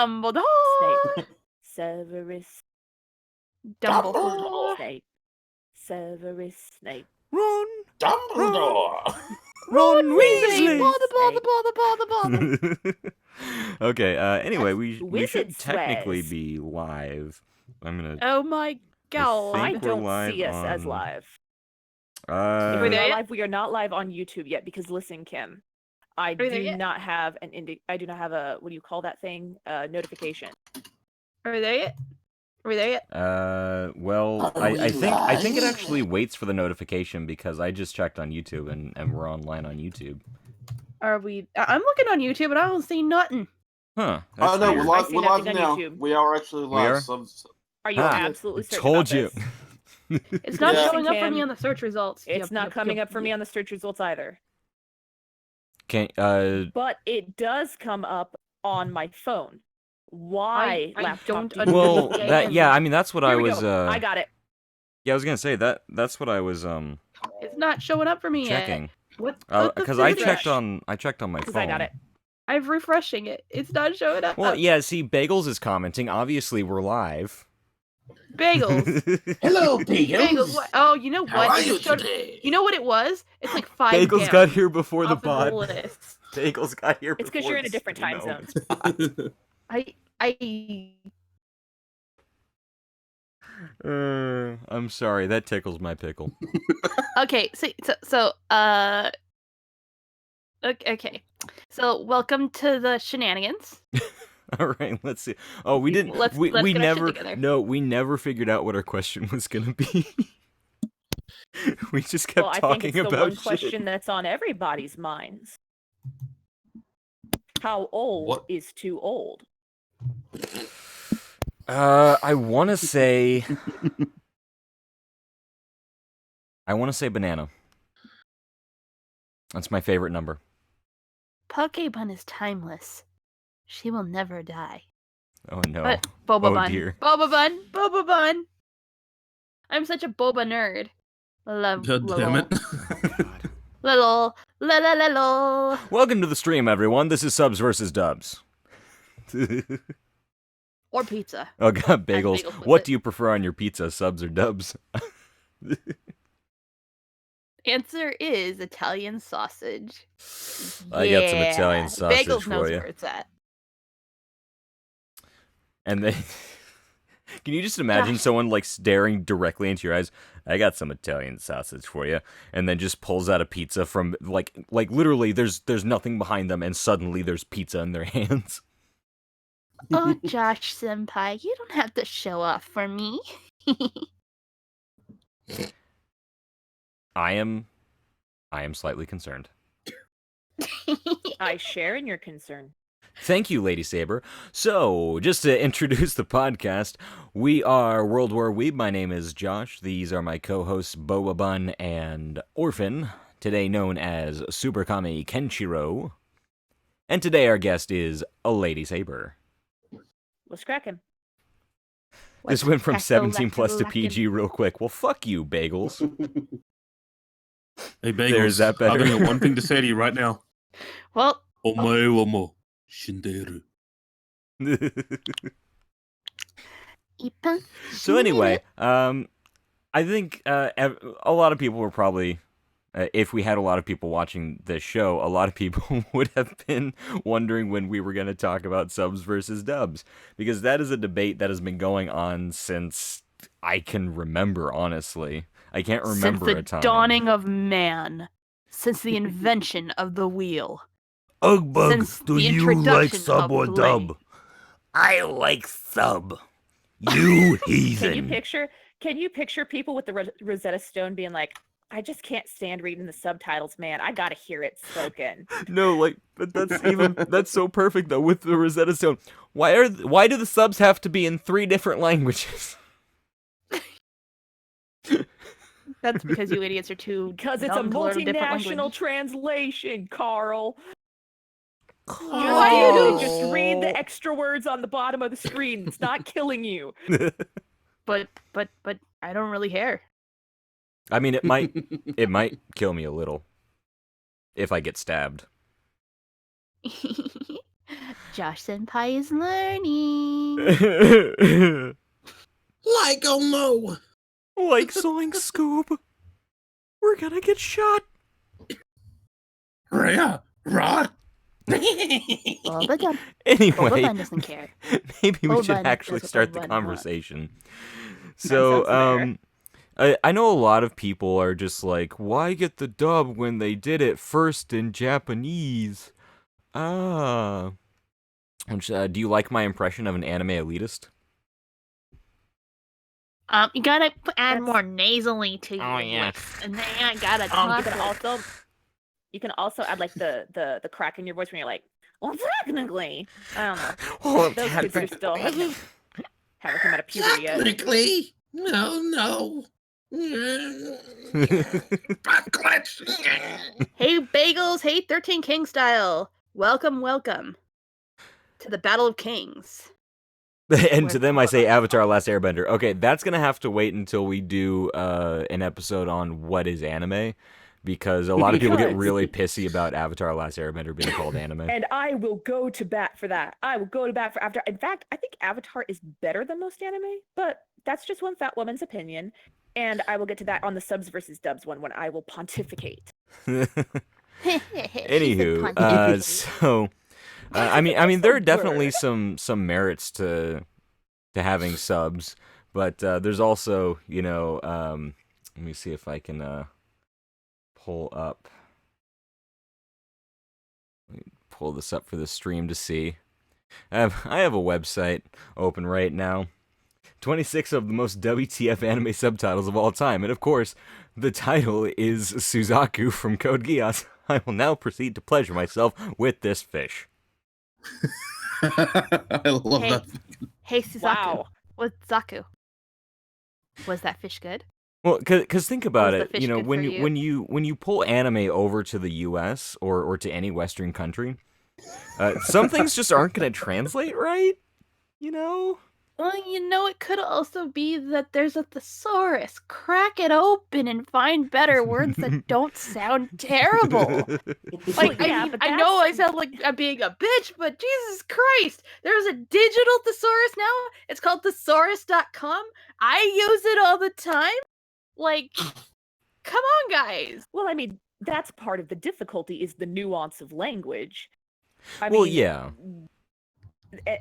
Dumbledore. Snape. Severus. Dumbledore. Snape. Severus Snape. Ron. Dumbledore. Ron Weasley. Weasley. Bother. Okay. Anyway, That's we wizard should technically swears. be live. I'm gonna. Oh my god. I think we're don't live see us as on- live. If We're we there are yet? live, we are not live on YouTube yet because listen, Kim, I we there do yet? not have I do not have a what do you call that thing? Notification. Are we there yet? Are we there yet? Well, Are I we think it live? actually waits for the notification because I just checked on YouTube and we're online on YouTube. Are we? I'm looking on YouTube and I don't see nothing. Huh? Oh That's no, weird. we're live. I see We're live nothing on now. YouTube. We are actually We are? live. Are you Ah, absolutely certain Told about you. this? It's not Yeah. showing up for me Kim, on the search results. It's not coming up for me on the search results either. Can But it does come up on my phone. Why I laptop? don't do you well, use? that yeah, I mean that's what I Here we was. go. I got it. Yeah, I was gonna say that's what I was It's not showing up for me checking. yet. What? Because I checked refresh. on my Because phone. I got it. I'm refreshing it. It's not showing up. Well, yeah. See, Bagels is commenting. Obviously, we're live. Bagels. Hello, Bagels. Bagels. What? Oh, you know what? How are It you showed- today? You know what it was? It's like 5 Bagels down got here before the off of pod. list. Bagels got here. It's 'cause before you're in a the different time Spino. zone. I'm sorry. That tickles my pickle. Okay, okay. So welcome to the shenanigans. All right, let's see. Oh, we didn't. Let's we get our shit never. together. No, we never figured out what our question was gonna be. We just kept Well, I think talking it's the about one shit. question that's on everybody's minds. How old What? is too old? I want to say. I want to say banana. That's my favorite number. Pokebun is timeless. She will never die. Oh no. But Boba Oh, Bun. dear. Boba Bun. I'm such a Boba nerd. God damn it. Little. Welcome to the stream, everyone. This is Subs versus Dubs. Or pizza. Oh god, Bagels. Bagels with What it. do you prefer on your pizza, subs or dubs? Answer is Italian sausage. I got some Italian Yeah. sausage Bagels for knows you. where it's at. And they can you just imagine Gosh. someone like staring directly into your eyes? I got some Italian sausage for you, and then just pulls out a pizza from like literally there's nothing behind them, and suddenly there's pizza in their hands. Oh, Josh Senpai, you don't have to show off for me. I am slightly concerned. I share in your concern. Thank you, Lady Saber. So, just to introduce the podcast, we are World War Weeb. My name is Josh. These are my co-hosts, Boba Bun and Orphan, today known as Superkami Kenshiro. And today our guest is a Lady Saber. Let's crack him. This went from 17 plus to PG real quick. Well, fuck you, Bagels. Hey, Bagels. There's that better. I've only got one thing to say to you right now. Well, Omae wa mo shinderu. Ipan. So anyway, I think a lot of people were probably, if we had a lot of people watching this show, a lot of people would have been wondering when we were going to talk about subs versus dubs, because that is a debate that has been going on since I can remember, honestly. I can't remember Since a the time. dawning of man, since the invention of the wheel. Ugbug, Since do the you introduction like sub of or play. dub? I like sub. You heathen. Can you picture people with the Rosetta Stone being like, I just can't stand reading the subtitles, man. I gotta hear it spoken. No, but that's so perfect though with the Rosetta Stone. Why do the subs have to be in 3 different languages? That's because you idiots are too Because it's a dumb to learn a different multinational language. translation, Carl. Why Just read the extra words on the bottom of the screen. It's not killing you. But I don't really care. I mean, it might kill me a little if I get stabbed. Josh Senpai is learning. Like, oh no. Like Zoink Scoob. We're gonna get shot. Rhea, Rod. Boba Bun. Boba Anyway, Bun doesn't care. maybe we Boba should Bun actually does what start Boba the Bun conversation. sounds fair. I know a lot of people are just like, why get the dub when they did it first in Japanese? Which, do you like my impression of an anime elitist? You gotta add That's- more nasally to your Oh, yeah. voice, and then you gotta You talk. can also add like the crack in your voice when you're like, well, technically, I don't know. Oh, Those kids are still haven't come out of puberty yet. Technically, no. Backclatch. Hey bagels, hey 13 King style. Welcome to the Battle of Kings. And to them I say Avatar Last Airbender. Okay, that's gonna have to wait until we do an episode on what is anime, because a lot of people get Because- really pissy about Avatar Last Airbender being called anime. And I will go to bat for that. I will go to bat for Avatar. In fact, I think Avatar is better than most anime, but that's just one fat woman's opinion. And I will get to that on the subs versus dubs one when I will pontificate. Anywho, so I mean, there are definitely some merits to having subs, but there's also, let me see if I can pull this up for the stream to see. I have a website open right now. 26 of the most WTF anime subtitles of all time, and of course, the title is Suzaku from Code Geass. I will now proceed to pleasure myself with this fish. I love Hey. that. Hey Suzaku. Wow. What's Zaku? Was that fish good? Well, cause think about Was the it. fish good When for when you pull anime over to the U.S. or to any Western country, some things just aren't gonna translate right. Well, it could also be that there's a thesaurus. Crack it open and find better words that don't sound terrible. Like, yeah, but I know I that's- sound like I'm being a bitch, but Jesus Christ, there's a digital thesaurus now. It's called thesaurus.com. I use it all the time. Like, come on, guys. Well, I mean, that's part of the difficulty is the nuance of language. Well, yeah.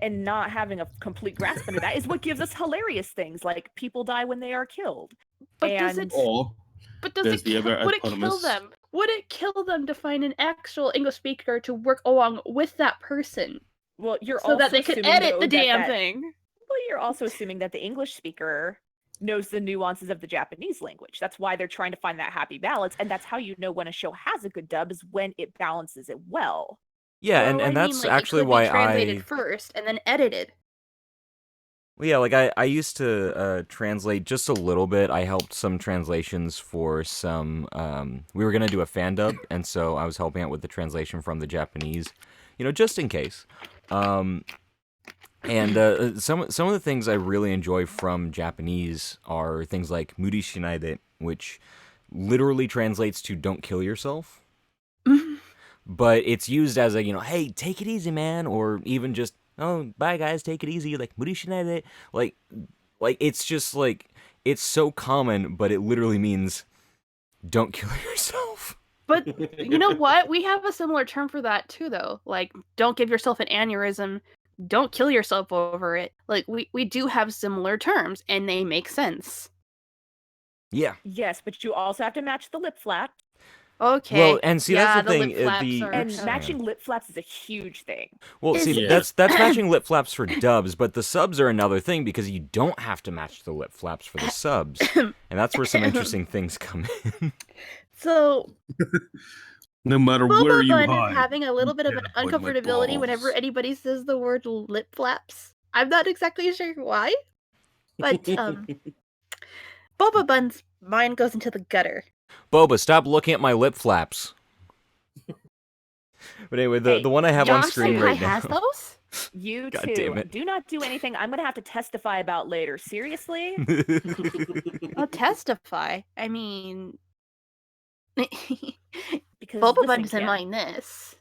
And not having a complete grasp under that is what gives us hilarious things like people die when they are killed. But and does There's it the other would it kill eponymous- them? Would it kill them to find an actual English speaker to work along with that person well, you're so also that they could assuming, edit though, the damn that- thing? Well, you're also assuming that the English speaker knows the nuances of the Japanese language. That's why they're trying to find that happy balance, and that's how you know when a show has a good dub is when it balances it well. Yeah, Well, and I that's mean, like, actually it could why be translated first and then edited. Well, yeah, like I used to translate just a little bit. I helped some translations for some. We were gonna do a fan dub, and so I was helping out with the translation from the Japanese, just in case. And some of the things I really enjoy from Japanese are things like "muri shinaide," which literally translates to "don't kill yourself." But it's used as a, hey, take it easy, man, or even just, oh, bye guys, take it easy, like, muri shinaide. Like it's just like, it's so common, but it literally means, don't kill yourself. But you know what? We have a similar term for that too, though. Like, don't give yourself an aneurysm. Don't kill yourself over it. Like, we do have similar terms, and they make sense. Yeah. Yes, but you also have to match the lip flap. Okay. Well, and see, yeah, that's the thing. lip flaps The are- And Yeah. matching lip flaps is a huge thing. Well, Is see, it- that's matching lip flaps for dubs, but the subs are another thing because you don't have to match the lip flaps for the subs, and that's where some interesting things come in. So, No matter where Boba you Bun hide. is having a little bit of an Yeah, like my uncomfortability whenever balls. anybody says the word lip flaps. I'm not exactly sure why, but Boba Bun's mind goes into the gutter. Boba, stop looking at my lip flaps. But anyway, the Hey, one I have on Josh screen Senpai right now. has those? You God two damn it. do not do anything I'm gonna have to testify about later. Seriously? I'll testify. I mean, Because Boba listen, Bun doesn't Kim, mind this.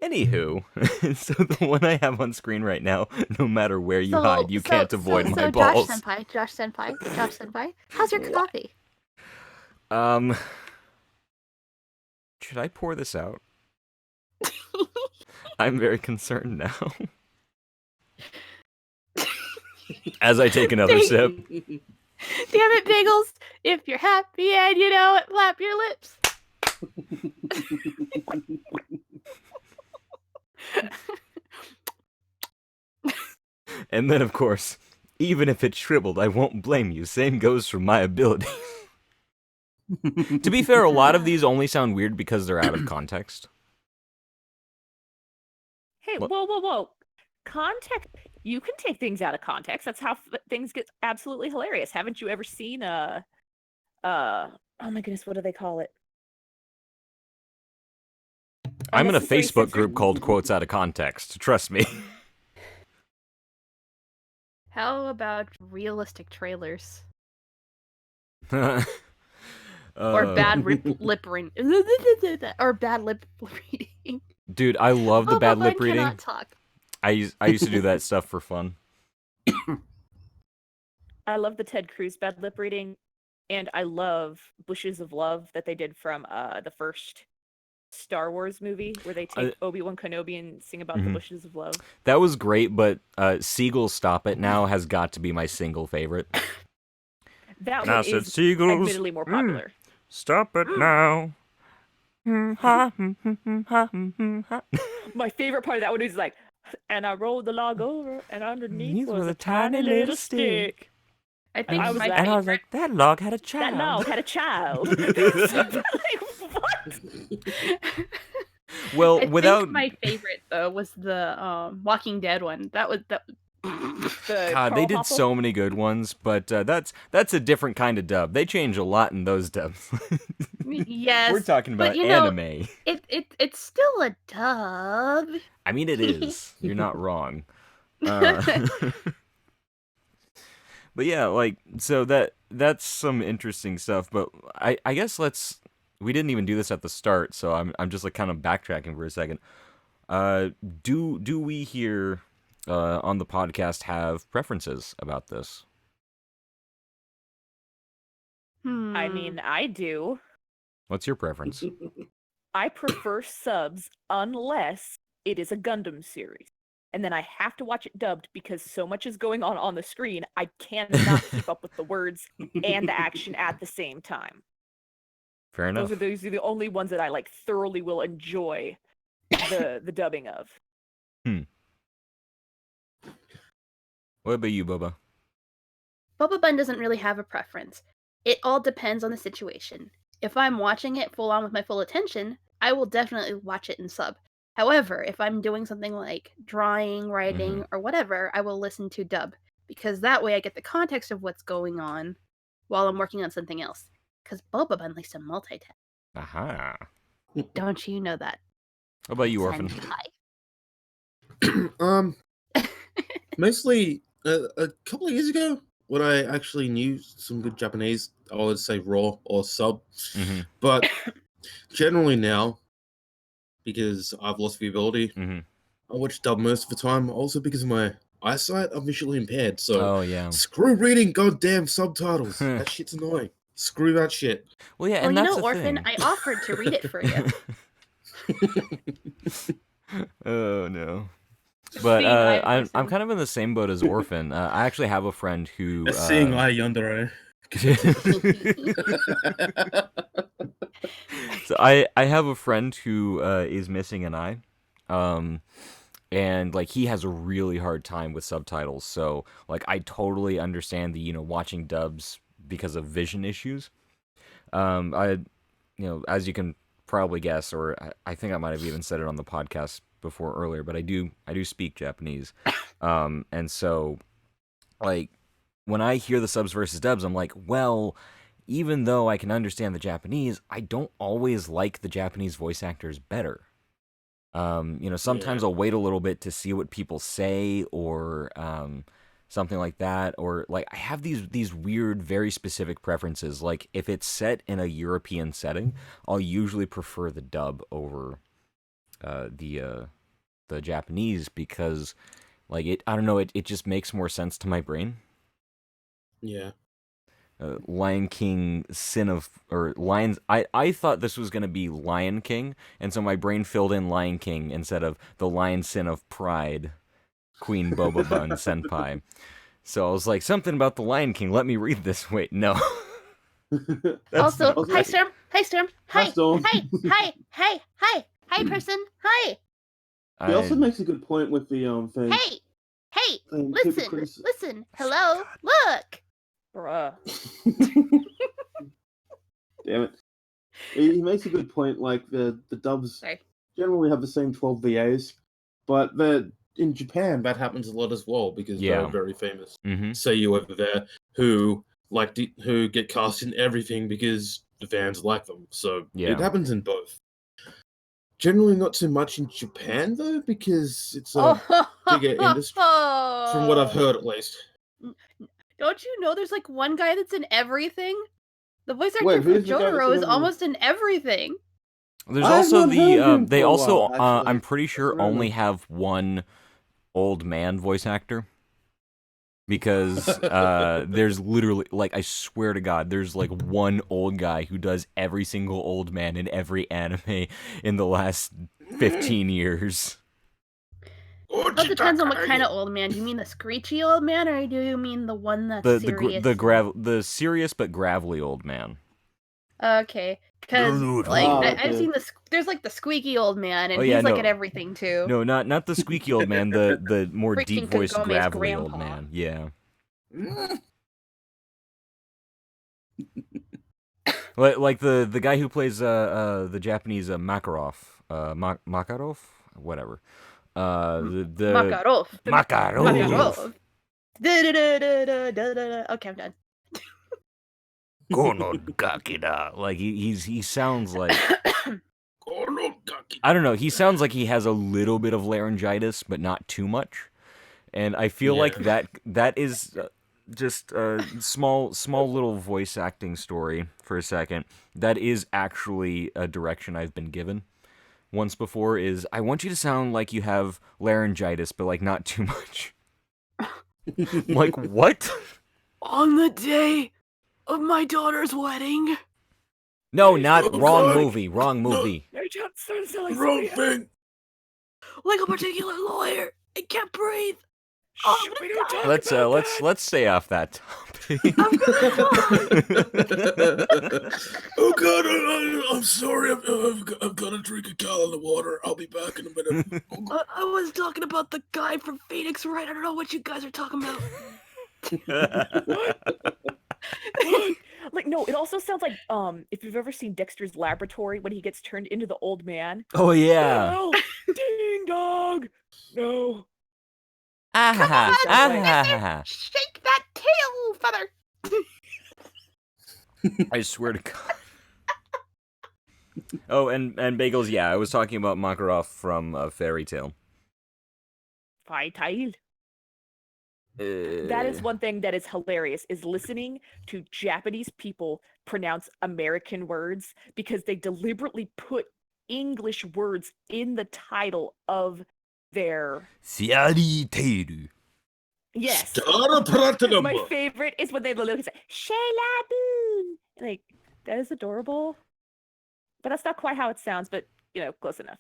Anywho, so the one I have on screen right now, no matter where you hide, you can't avoid my balls. Josh Senpai, how's your coffee? Should I pour this out? I'm very concerned now. As I take another sip. Damn it, Bagels! If you're happy and you know it, flap your lips. And then, of course, even if it's shriveled, I won't blame you. Same goes for my ability. To be fair, a lot of these only sound weird because they're out of context. Hey, What? whoa. Context. You can take things out of context. That's how things get absolutely hilarious. Haven't you ever seen oh my goodness, what do they call it? I'm in a Unnecessary Facebook censored- group called Quotes Out of Context. Trust me. How about realistic trailers? Or Or bad lip reading? Or bad lip reading? Dude, I love the bad lip reading. Cannot talk. I used to do that stuff for fun. I love the Ted Cruz bad lip reading, and I love Bushes of Love that they did from the first Star Wars movie where they take Obi-Wan Kenobi and sing about the Bushes of Love. That was great, but Seagull's Stop It Now has got to be my single favorite. That I one said, is "Seagulls, admittedly more popular. Stop it now. My favorite part of that one is like, and I rolled the log over, and underneath These was were a the tiny little stick. I think I was my like- And I was like, that log had a That child. log had a child. Like, what? Well, I without think my favorite though was the Walking Dead one. That was The God, they Carl did Hoppel? so many good ones, but that's a different kind of dub. They change a lot in those dubs. yes. We're talking about but, you know, anime. It's still a dub. I mean, it is. You're not wrong. But yeah, like, so that's some interesting stuff. But I guess we didn't even do this at the start, so I'm just like kind of backtracking for a second. Do we here on the podcast have preferences about this? I mean, I do. What's your preference? I prefer subs unless it is a Gundam series. And then I have to watch it dubbed because so much is going on the screen, I cannot keep up with the words and the action at the same time. Fair enough. Those are the only ones that I like thoroughly will enjoy the dubbing of. What about you, Bubba? Boba Bun doesn't really have a preference. It all depends on the situation. If I'm watching it full on with my full attention, I will definitely watch it in sub. However, if I'm doing something like drawing, writing, or whatever, I will listen to dub. Because that way I get the context of what's going on while I'm working on something else. Because Boba Bun likes to multitask. Aha. Don't you know that? What about you, Orphan? Senpai? Mostly a couple of years ago, when I actually knew some good Japanese, I would say raw or sub. Mhm. But generally now, because I've lost the ability, Mhm. I watch dub most of the time. Also because of my eyesight, I'm visually impaired. So Oh yeah. screw reading goddamn subtitles. That shit's annoying. Screw that shit. Well, yeah, Well, and you that's know, the Orphan, thing. I offered to read it for you. Oh no. But Seeing eye I'm person. kind of in the same boat as Orphan. I actually have a friend who Seeing eye yonder. So I have a friend who is missing an eye, and like he has a really hard time with subtitles. So like I totally understand the watching dubs because of vision issues. As you can probably guess, or I think I might have even said it on the podcast before earlier, but I do speak Japanese, and so like when I hear the subs versus dubs, I'm like, well, even though I can understand the Japanese, I don't always like the Japanese voice actors better. Sometimes I'll wait a little bit to see what people say or something like that. Or like I have these weird, very specific preferences. Like if it's set in a European setting, I'll usually prefer the dub over the Japanese because like I don't know, it just makes more sense to my brain. Yeah. Lion King, Lions. I thought this was gonna be Lion King, and so my brain filled in Lion King instead of the Lion Sin of Pride, Queen Boba Bun Senpai. So I was like, something about the Lion King. Let me read this. Wait, no. Also, not hi right. Storm. Hi Storm. Hi, Hi. Storm. Hi person. Hi. He also makes a good point with the thing. Hey. People Listen. critici- Listen. Hello. Look. Bruh. Damn it. He makes a good point. Like the dubs Sorry. generally have the same 12 VAs, but in Japan that happens a lot as well because Yeah. they're very famous. Mm-hmm. Seiyu over there who who get cast in everything because the fans like them. So Yeah. it happens in both. Generally, not so much in Japan though, because it's a bigger industry. From what I've heard, at least. Don't you know there's like one guy that's in everything? The voice actor Wait, for who's the guy that's Jotaro in is everything? almost in everything. There's I have also not heard him they for a also while, actually. I'm pretty sure That's random. only have one old man voice actor because there's literally like I swear to God there's like one old guy who does every single old man in every anime in the last 15 years. Well, it depends on what kind of old man. Do you mean the screechy old man, or do you mean the one that's serious? The serious but gravelly old man. Okay, because Dude, like okay. I've seen there's like the squeaky old man, and Oh, yeah, he's like no. at everything too. No, not the squeaky old man, the more Freaking deep voiced Kagome's gravelly old grandpa. man. Yeah. Like the guy who plays the Japanese Makarov, Makarov, whatever. The Makarov. Makarov. Okay, I'm done. Kono Gakida. like he sounds like I don't know. He sounds like he has a little bit of laryngitis, but not too much. And I feel like that is just a small little voice acting story for a second. That is actually a direction I've been given once before. Is I want you to sound like you have laryngitis, but like not too much. Like what? On the day of my daughter's wedding. No, not Oh, wrong God. movie. Wrong movie. Wrong thing. Like a particular lawyer. I can't breathe. We don't talk Let's stay off that topic. Oh God, I'm sorry. I've got to drink a gallon of water. I'll be back in a minute. I was talking about the guy from Phoenix, right? I don't know what you guys are talking about. Like, no, it also sounds like if you've ever seen Dexter's Laboratory when he gets turned into the old man. Oh yeah. No, ding dong. No. Ah, Shake that tail feather. I swear to God. Oh, and Bagels, yeah, I was talking about Makarov from Fairy Tale. Fatal. That is one thing that is hilarious, is listening to Japanese people pronounce American words because they deliberately put English words in the title of their... Fairy Tale. Yes. Platinum. My favorite is when they literally say, Shelaboon. Like, that is adorable. But that's not quite how it sounds, but, close enough.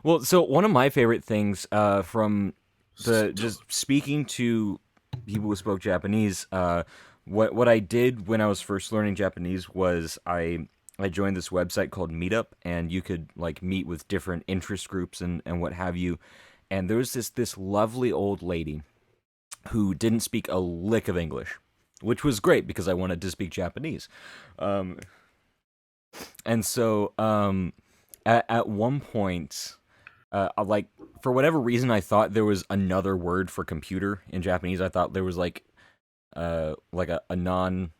Well, so one of my favorite things from just speaking to people who spoke Japanese, what I did when I was first learning Japanese was I joined this website called Meetup, and you could like meet with different interest groups and what have you. And there was this lovely old lady who didn't speak a lick of English, which was great because I wanted to speak Japanese. And so at one point, like for whatever reason, I thought there was another word for computer in Japanese. I thought there was like a non-foreign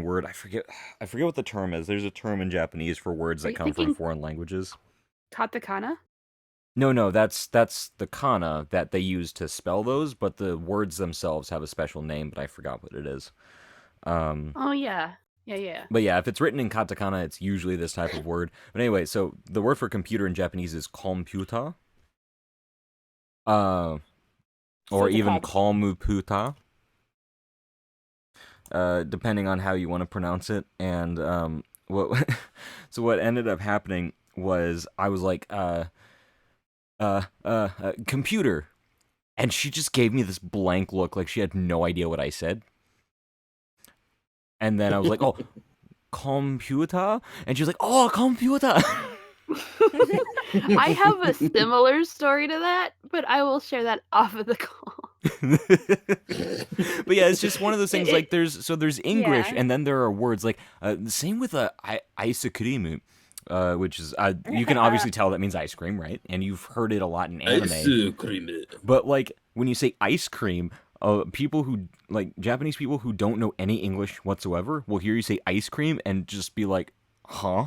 word. I forget what the term is. There's a term in Japanese for words that come from foreign languages. Katakana? No, that's the kana that they use to spell those, but the words themselves have a special name, but I forgot what it is. Oh yeah. Yeah. But yeah, if it's written in katakana, it's usually this type of word. But anyway, so the word for computer in Japanese is computer. Or it's a even cog. komuputa. Depending on how you want to pronounce it. And what ended up happening was I was like, computer. And she just gave me this blank look like she had no idea what I said. And then I was like, oh, computer? And she was like, oh, computer! I have a similar story to that, but I will share that off of the call. But yeah, it's just one of those things. Like there's English, Yeah. and then there are words like same with ice cream, which is you can obviously tell that means ice cream, right? And you've heard it a lot in anime. Ice cream. But like when you say ice cream, people who like Japanese people who don't know any English whatsoever will hear you say ice cream and just be like, huh?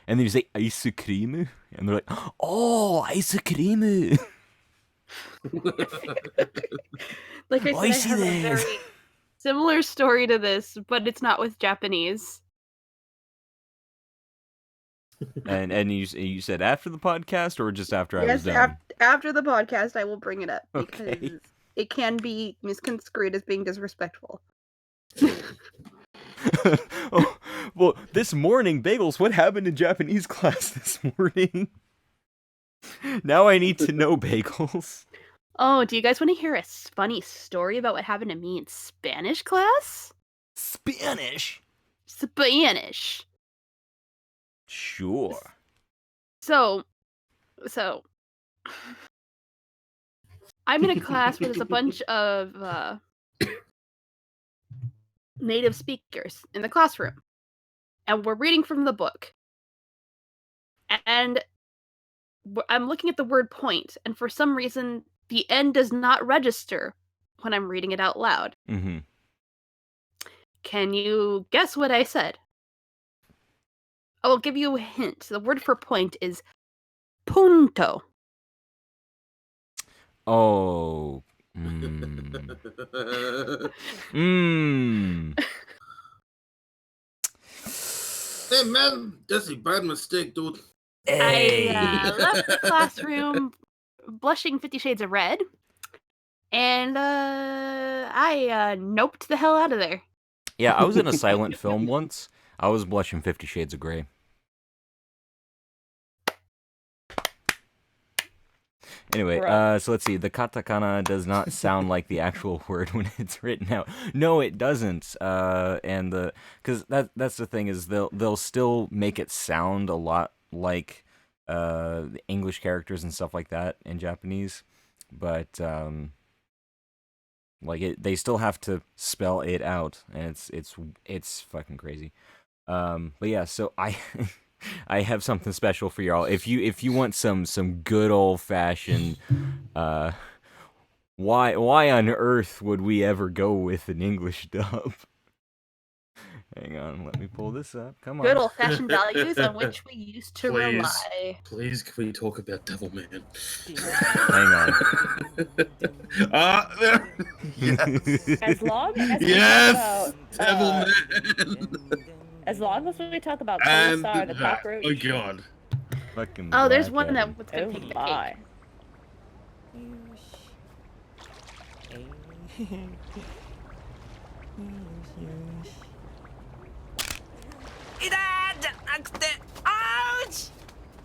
And then you say ice cream, and they're like, oh, ice cream. Like I said, I have a Oishii very similar story to this, but it's not with Japanese. And you said after the podcast or just after I was Yes, done? after the podcast, I will bring it up because Okay. it can be misconstrued as being disrespectful. Oh, well, this morning, Bagels, what happened in Japanese class this morning? Now I need to know, Bagels. Oh, do you guys want to hear a funny story about what happened to me in Spanish class? Spanish? Spanish. Sure. So, I'm in a class where there's a bunch of native speakers in the classroom, and we're reading from the book. And I'm looking at the word point, and for some reason, the N does not register when I'm reading it out loud. Mm-hmm. Can you guess what I said? I will give you a hint. The word for point is punto. Oh. Hey man, that's a bad mistake, dude. I left the classroom blushing 50 Shades of Red, and I noped the hell out of there. Yeah, I was in a silent film once. I was blushing 50 Shades of Grey. Anyway, so let's see. The katakana does not sound like the actual word when it's written out. No, it doesn't. Because that's the thing is they'll still make it sound a lot like the English characters and stuff like that in Japanese, but they still have to spell it out, and it's fucking crazy. But yeah, so I have something special for y'all. If you want some good old fashioned, why on earth would we ever go with an English dub? Hang on, let me pull this up. Come on. Good old fashioned values on which we used to rely. Please, can we talk about Devilman? Hang on. There. Yes. As long as we Yes, talk about, Devilman. as long as we talk about And Pulsar the that. cockroach. Oh god. Fucking Oh, there's Black one Adam. that's gonna Oh take the my.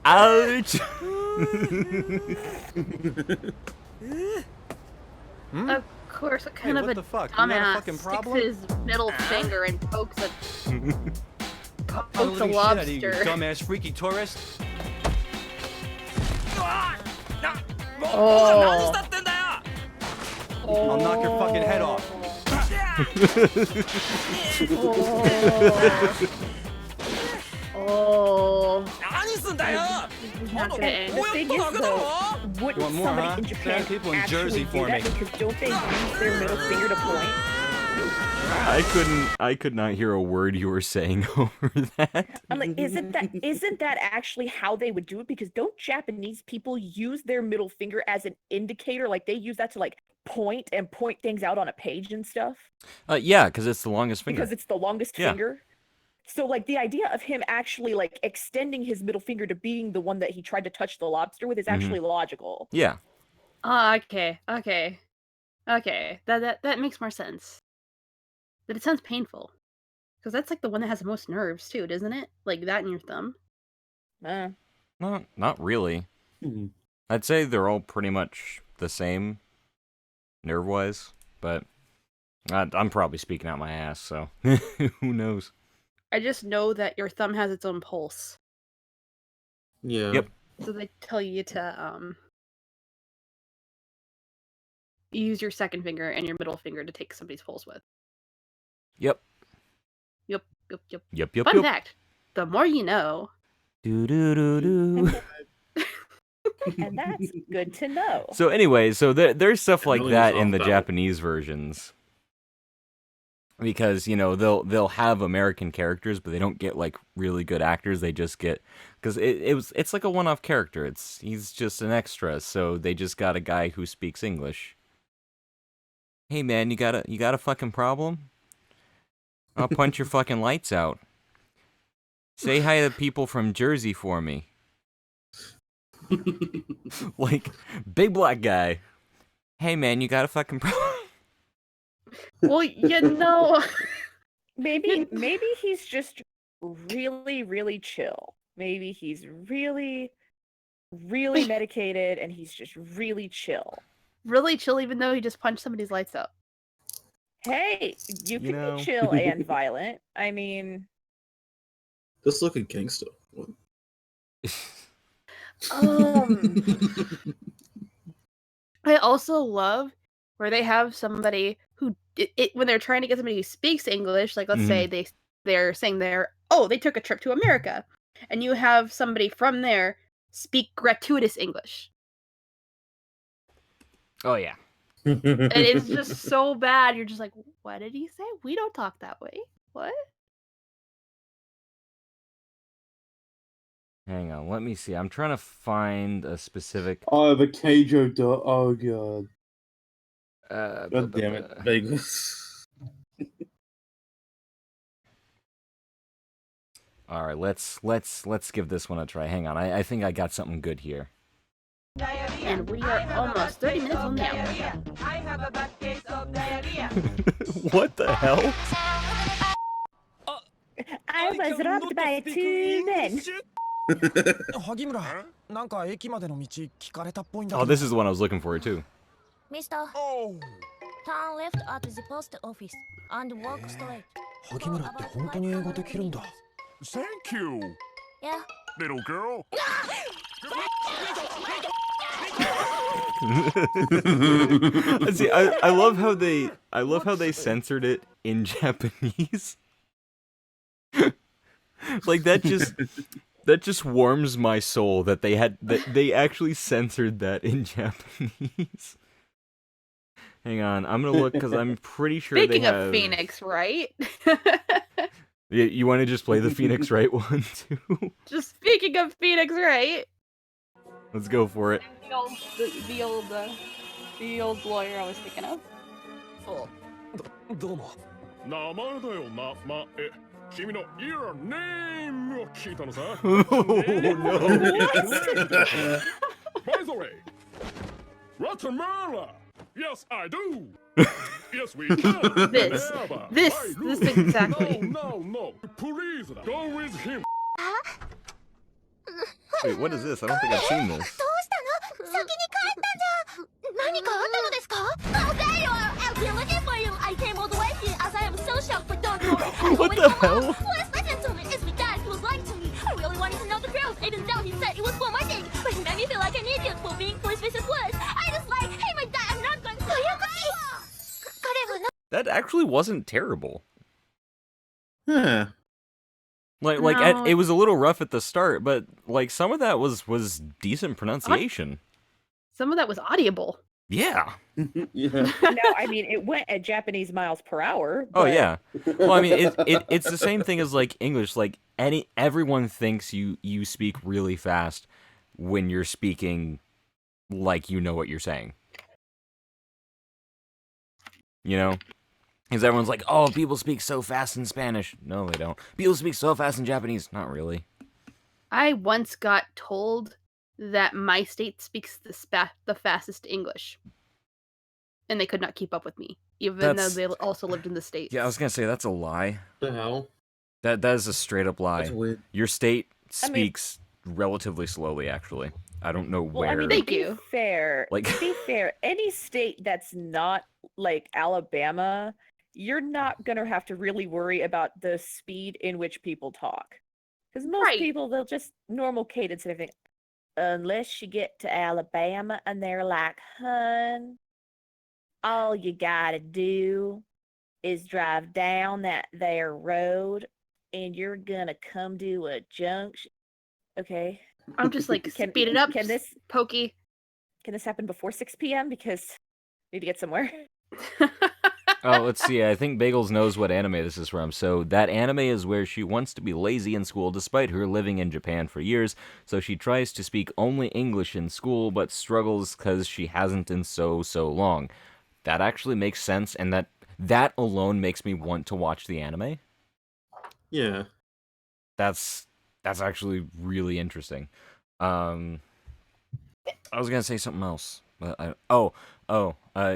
Ouch! Of course, what kind of what a the fuck? You got a dumbass fucking sticks problem? his middle finger and pokes a I'll pokes a shit out of you, you lobster. dumbass freaky tourist. Oh. I'll knock your fucking head off. Oh. He's not gonna end. The thing is, though, wouldn't You want more, somebody huh? in Japan Send people in actually Jersey do for that? me. Because don't they use their middle finger to point? I could not hear a word you were saying over that. I'm like, isn't that actually how they would do it? Because don't Japanese people use their middle finger as an indicator? Like they use that to like point things out on a page and stuff? Yeah, because it's the longest finger. Because it's the longest Yeah. finger. So like the idea of him actually like extending his middle finger to being the one that he tried to touch the lobster with is actually logical. Yeah. Okay. That makes more sense. But it sounds painful. Because that's like the one that has the most nerves too, doesn't it? Like that in your thumb. Not really. Mhm. I'd say they're all pretty much the same, nerve-wise, but I'm probably speaking out my ass, so who knows? I just know that your thumb has its own pulse. Yeah. Yep. So they tell you to use your second finger and your middle finger to take somebody's pulse with. Yep. Yep. Yep. Fun fact: the more you know. Do do do do. And that's good to know. So anyway, so there's stuff like Really that is in off the battle. Japanese versions. Because, you know, they'll have American characters, but they don't get like really good actors. They just get, because it's like a one-off character. He's just an extra, so they just got a guy who speaks English. Hey man, you got a fucking problem? I'll punch your fucking lights out. Say hi to people from Jersey for me. Like, big black guy. Hey man, you got a fucking problem? Well, you know. Maybe he's just really, really chill. Maybe he's really, really medicated and he's just really chill. Really chill, even though he just punched somebody's lights out. Hey, you can know. be chill and violent. I mean, Just look at gangster. What? I also love where they have somebody who, when they're trying to get somebody who speaks English, like let's say they're saying they took a trip to America, and you have somebody from there speak gratuitous English. Oh yeah. And it's just so bad. You're just like, what did he say? We don't talk that way. What? Hang on, let me see. I'm trying to find a specific. Oh, the Keijo dot. Oh god. God God damn it, Vegas. All right, let's give this one a try. Hang on, I think I got something good here. And we are almost 30 minutes on now. What the hell? I was robbed by 2 men. 萩村、なんか駅までの道聞かれたっぽいんだ Oh, けど。 this is the one I was looking for too. Mister, Oh. turn left at the post office and walk straight. 萩村って本当に英語できるんだ。 Thank you, Yeah. little girl. See, I love how they censored it in Japanese. Like that just warms my soul that they actually censored that in Japanese. Hang on, I'm gonna look because I'm pretty sure Speaking they have. of Phoenix, right? You want to just play the Phoenix Wright one too? Just speaking of Phoenix, right? Let's go for it. The old lawyer I was thinking of. どうも。名前だよな、まえ。君の your name を聞いたのさ。By the way, Guatemala. Yes, I do. Yes, we can. This exactly. No. Please, go with him. Wait, what is this? I don't think I've seen this. どうしたの？先に帰ったじゃん。何かあったのですか？ Oh, there you are. I've been looking for you. I came all the way here as I am so shocked, but don't worry. What the hell? Please listen to me. It's me dad. He was lying to me. I really wanted to know the truth, even though he said it was for my thing. But he made me feel like an idiot for being suspicious words. I just like, hey, my dad, I'm not going to. どういうこと？彼はな。 That actually wasn't terrible. Huh. Like No. it was a little rough at the start, but like some of that was decent pronunciation. Some of that was audible. Yeah. Yeah. No, I mean it went at Japanese miles per hour. Oh but- yeah. Well, I mean it's the same thing as like English. Like everyone thinks you speak really fast when you're speaking like you know what you're saying. You know? Because everyone's like, oh, people speak so fast in Spanish. No, they don't. People speak so fast in Japanese. Not really. I once got told that my state speaks the fastest English. And they could not keep up with me, even though they also lived in the States. Yeah, I was going to say, that's a lie. The hell? That is a straight up lie. That's weird. Your state speaks relatively slowly, actually. I don't know where. I mean, Thank to be you. fair, Like- to be fair, any state that's not like Alabama, you're not gonna have to really worry about the speed in which people talk. Because most Right. people, they'll just normal cadence and everything. Unless you get to Alabama and they're like, hun, all you gotta do is drive down that there road and you're gonna come to a junction. Okay. I'm just like, Can- speed it up, can this- Pokey. Can this happen before 6 p.m.? Because I need to get somewhere. Oh, let's see. I think Bagels knows what anime this is from. So that anime is where she wants to be lazy in school despite her living in Japan for years. So she tries to speak only English in school, but struggles because she hasn't in so long. That actually makes sense, and that alone makes me want to watch the anime. Yeah. That's actually really interesting. I was gonna say something else, but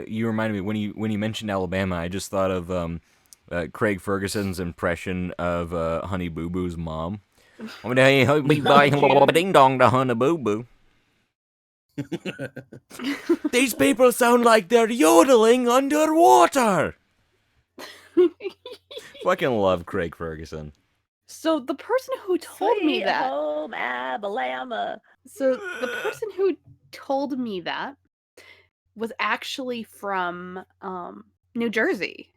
you reminded me when you mentioned Alabama. I just thought of Craig Ferguson's impression of Honey Boo Boo's mom. Ding dong to Honey Boo Boo. These people sound like they're yodeling underwater. Fucking love Craig Ferguson. So the person who told me Sweet that. home Alabama. So the person who told me that was actually from New Jersey.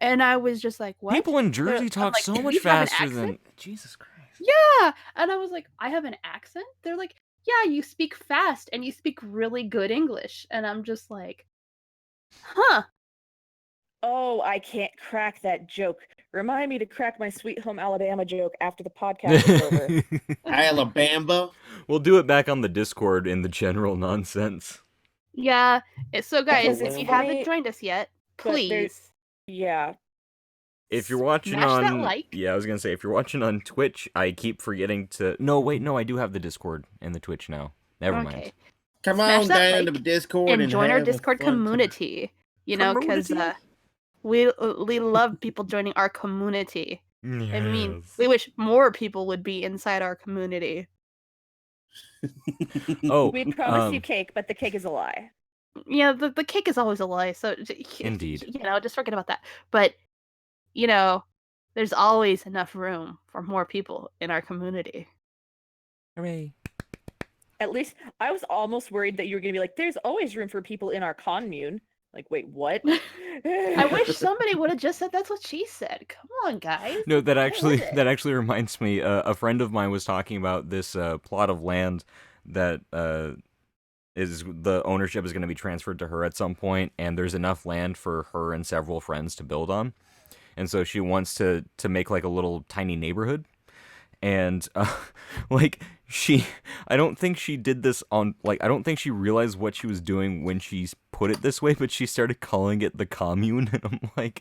And I was just like, what? People in Jersey I'm talk like, so "Do much you have an faster than accent?" Jesus Christ. Yeah. And I was like, I have an accent? They're like, yeah, you speak fast and you speak really good English. And I'm just like, huh. Oh, I can't crack that joke. Remind me to crack my Sweet Home Alabama joke after the podcast is over. Alabama. We'll do it back on the Discord in the general nonsense. Yeah. So guys, Because if you it's haven't funny, joined us yet, but there's- please. Yeah. If you're watching Smash that on, like. yeah, I was gonna say if you're watching on Twitch, I keep forgetting to. No, wait, no, I do have the Discord and the Twitch now. Never mind. Okay. Come Smash on that down like to the Discord and join our have a Discord fun time. community. You know, because we love people joining our community. I mean, we wish more people would be inside our community. Oh, We promise you cake, but the cake is a lie. Yeah, the cake is always a lie. So Indeed. you know, just forget about that. But you know, there's always enough room for more people in our community. Hooray! At least I was almost worried that you were going to be like, there's always room for people in our commune. Like, wait, what? I wish somebody would have just said that's what she said. Come on, guys. No, that was it? actually reminds me. A friend of mine was talking about this plot of land that is the ownership is going to be transferred to her at some point, and there's enough land for her and several friends to build on, and so she wants to make like a little tiny neighborhood, and like I don't think she did this on I don't think she realized what she was doing when she put it this way, but she started calling it the commune, and I'm like.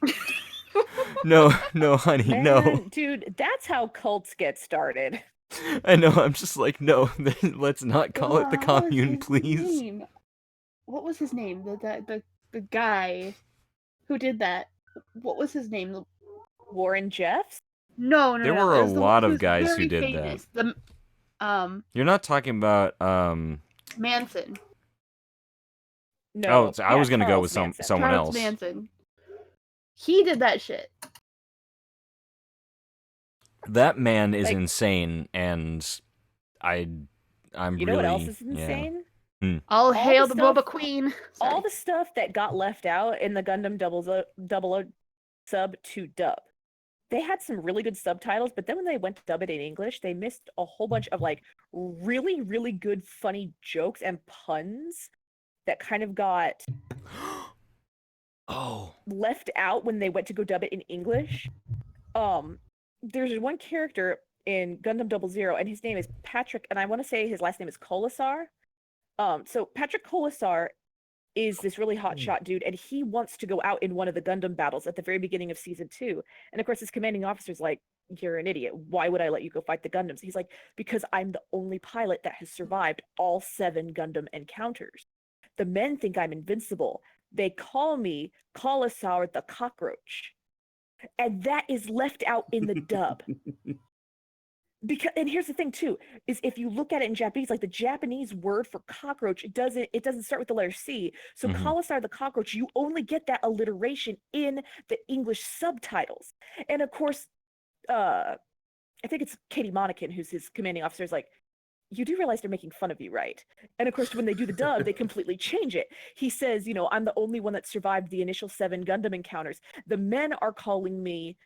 No, honey, no. Man, dude, that's how cults get started. I know, I'm just like, no, let's not call it the What was commune, his please. name? What was his name? The guy who did that. What was his name? Warren Jeffs? No. There no. were It a was the lot one of who's guys who very did famous. The You're not talking about Manson. No. I was gonna go Charles with Manson. someone Charles else. Manson. He did that shit. That man is Like- insane, and I'm You know really what else is yeah. insane? All the hail the stuff- Boba Queen. Sorry. All the stuff that got left out in the Gundam double O sub to dub. They had some really good subtitles, but then when they went to dub it in English, they missed a whole bunch of like really, really good funny jokes and puns that kind of got Oh, left out when they went to go dub it in English. There's one character in Gundam 00, and his name is Patrick, and I want to say his last name is Kolasar. So Patrick Kolasar is this really hotshot dude, and he wants to go out in one of the Gundam battles at the very beginning of season 2. And of course, his commanding officer's like, "You're an idiot. Why would I let you go fight the Gundams?" He's like, "Because I'm the only pilot that has survived all 7 Gundam encounters. The men think I'm invincible. They call me Kolosaur the Cockroach." And that is left out in the dub. Because, and here's the thing too, is if you look at it in Japanese, like the Japanese word for cockroach, it doesn't start with the letter C. So Kolosaur the Cockroach, you only get that alliteration in the English subtitles. And of course, I think it's Katie Monacan, who's his commanding officer, is like, "You do realize they're making fun of you, right?" And of course, when they do the dub, they completely change it. He says, "I'm the only one that survived the initial 7 Gundam encounters. The men are calling me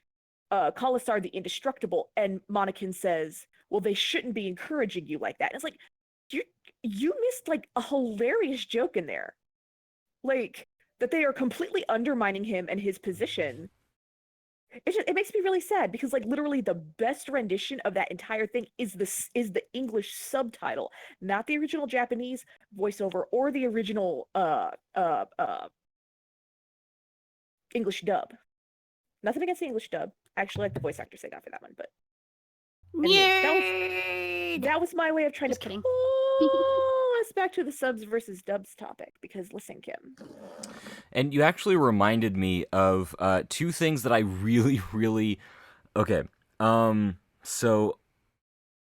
Kolosaur the Indestructible," and Monacan says, "Well, they shouldn't be encouraging you like that." And it's like, you missed like a hilarious joke in there, like that they are completely undermining him and his position. It makes me really sad because like literally the best rendition of that entire thing is the English subtitle, not the original Japanese voiceover or the original English dub. Nothing against the English dub. I actually like the voice actors they got for that one, but anyway, that was my way of trying Just to kidding. pull us back to the subs versus dubs topic, because listen, Kim. And you actually reminded me of 2 things that I really, really... Okay, so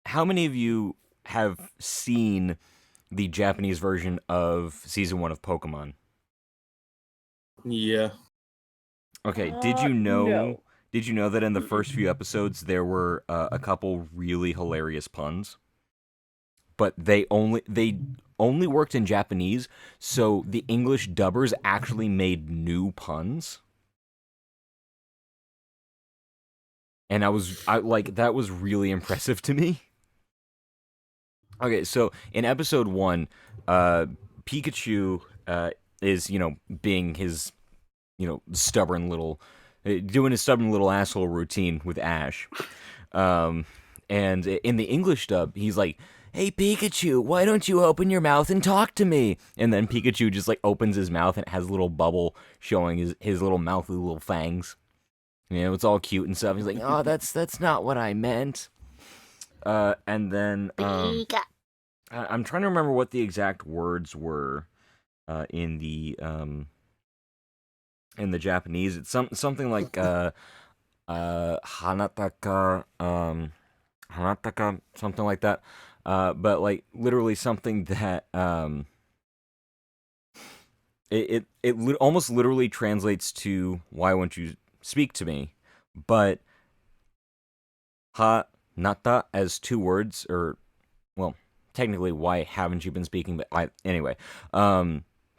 how many of you have seen the Japanese version of Season 1 of Pokemon? Yeah. Okay, did you know... No. Did you know that in the first few episodes there were a couple really hilarious puns? But they only worked in Japanese, so the English dubbers actually made new puns. And that was really impressive to me. Okay, so in episode 1, Pikachu is, being his, stubborn little... doing his stubborn little asshole routine with Ash. And in the English dub, he's like, "Hey, Pikachu, why don't you open your mouth and talk to me?" And then Pikachu just, like, opens his mouth and it has a little bubble showing his little mouth with little fangs. It's all cute and stuff. He's like, "Oh, that's not what I meant." And then, I'm trying to remember what the exact words were in the Japanese. It's something like hanataka, something like that. But like literally something that it almost literally translates to "Why won't you speak to me?" But hanata as 2 words, or well, technically, "Why haven't you been speaking?" But anyway.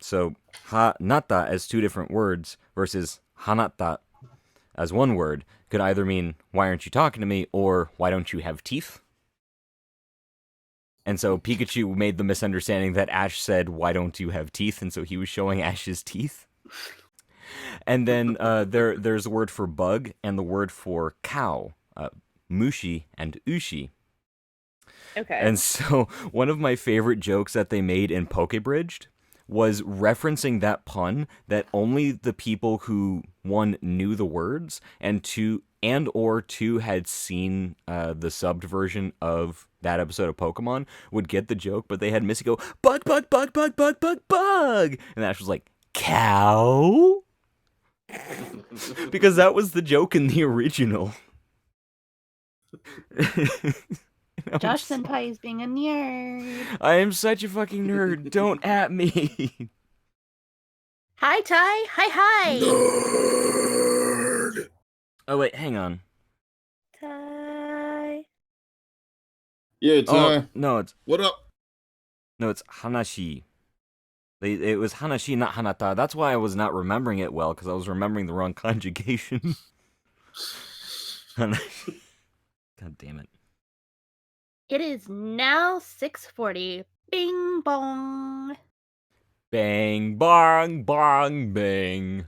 So hanata as 2 different words versus hanata as 1 word could either mean "Why aren't you talking to me?" or "Why don't you have teeth?" And so Pikachu made the misunderstanding that Ash said, "Why don't you have teeth?" And so he was showing Ash's teeth. And then there's a word for bug and the word for cow, mushi and ushi. Okay. And so one of my favorite jokes that they made in Pokebridged was referencing that pun, that only the people who, 1, knew the words, and 2 had seen the subbed version of that episode of Pokemon would get the joke, but they had Missy go, "Bug, bug, bug, bug, bug, bug, bug!" And Ash was like, "Cow?" Because that was the joke in the original. Josh Senpai is being a nerd. I am such a fucking nerd. Don't at me. Hi, Ty. Hi. Nerd. Oh, wait, hang on. Ty. Yeah, it's No, it's what up? Hanashi. It was Hanashi, not Hanata. That's why I was not remembering it well, because I was remembering the wrong conjugation. Hanashi. God damn it. It is now 6:40. Bing bong. Bang, bong, bong, bang.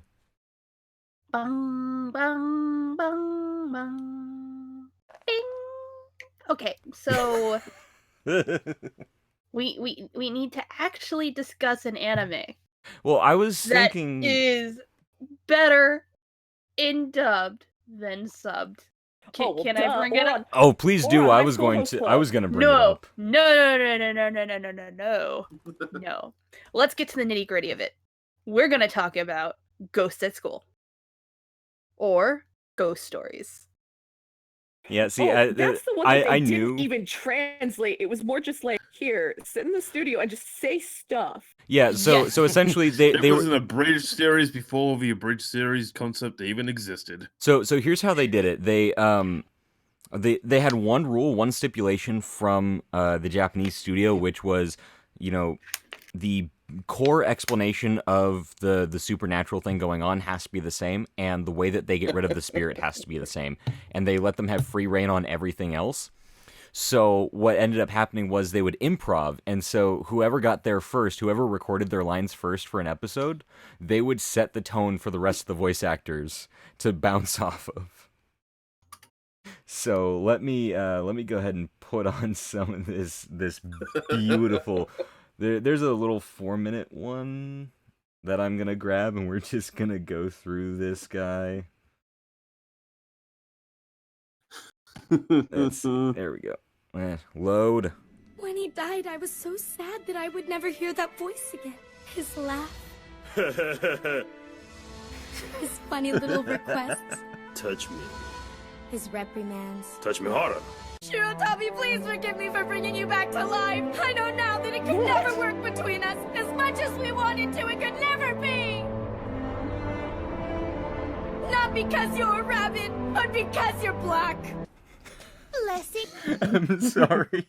Bong, bong, bong, bong. Bing. Okay, so we need to actually discuss an anime. Well, I was That thinking. is better in dubbed than subbed. Oh, well, Can I duh, bring it or up? on- Oh, please or do. on I my was going co-host to. I club. was going to bring it No, up. no. No. Let's get to the nitty gritty of it. We're gonna talk about Ghosts at School. Or Ghost Stories. Yeah. See, Oh, that's the one that I they knew. didn't even translate. It was more just like, here, sit in the studio and just say stuff. Yeah. So Yes. so essentially they It they was were. an abridged series before the abridged series concept even existed. So here's how they did it. They had one rule, one stipulation from the Japanese studio, which was, the core explanation of the supernatural thing going on has to be the same, and the way that they get rid of the spirit has to be the same, and they let them have free reign on everything else. So what ended up happening was they would improv, and so whoever got there first, whoever recorded their lines first for an episode, they would set the tone for the rest of the voice actors to bounce off of. So let me go ahead and put on some of this beautiful. There's a little 4-minute one that I'm gonna grab, and we're just gonna go through this guy. There we go. Load. When he died, I was so sad that I would never hear that voice again. His laugh, his funny little requests, Touch me. his reprimands. Touch me harder. Tommy, please forgive me for bringing you back to life. I know now that it could never work between us. As much as we wanted to, it could never be. Not because you're a rabbit, but because you're black. Blessing. I'm sorry.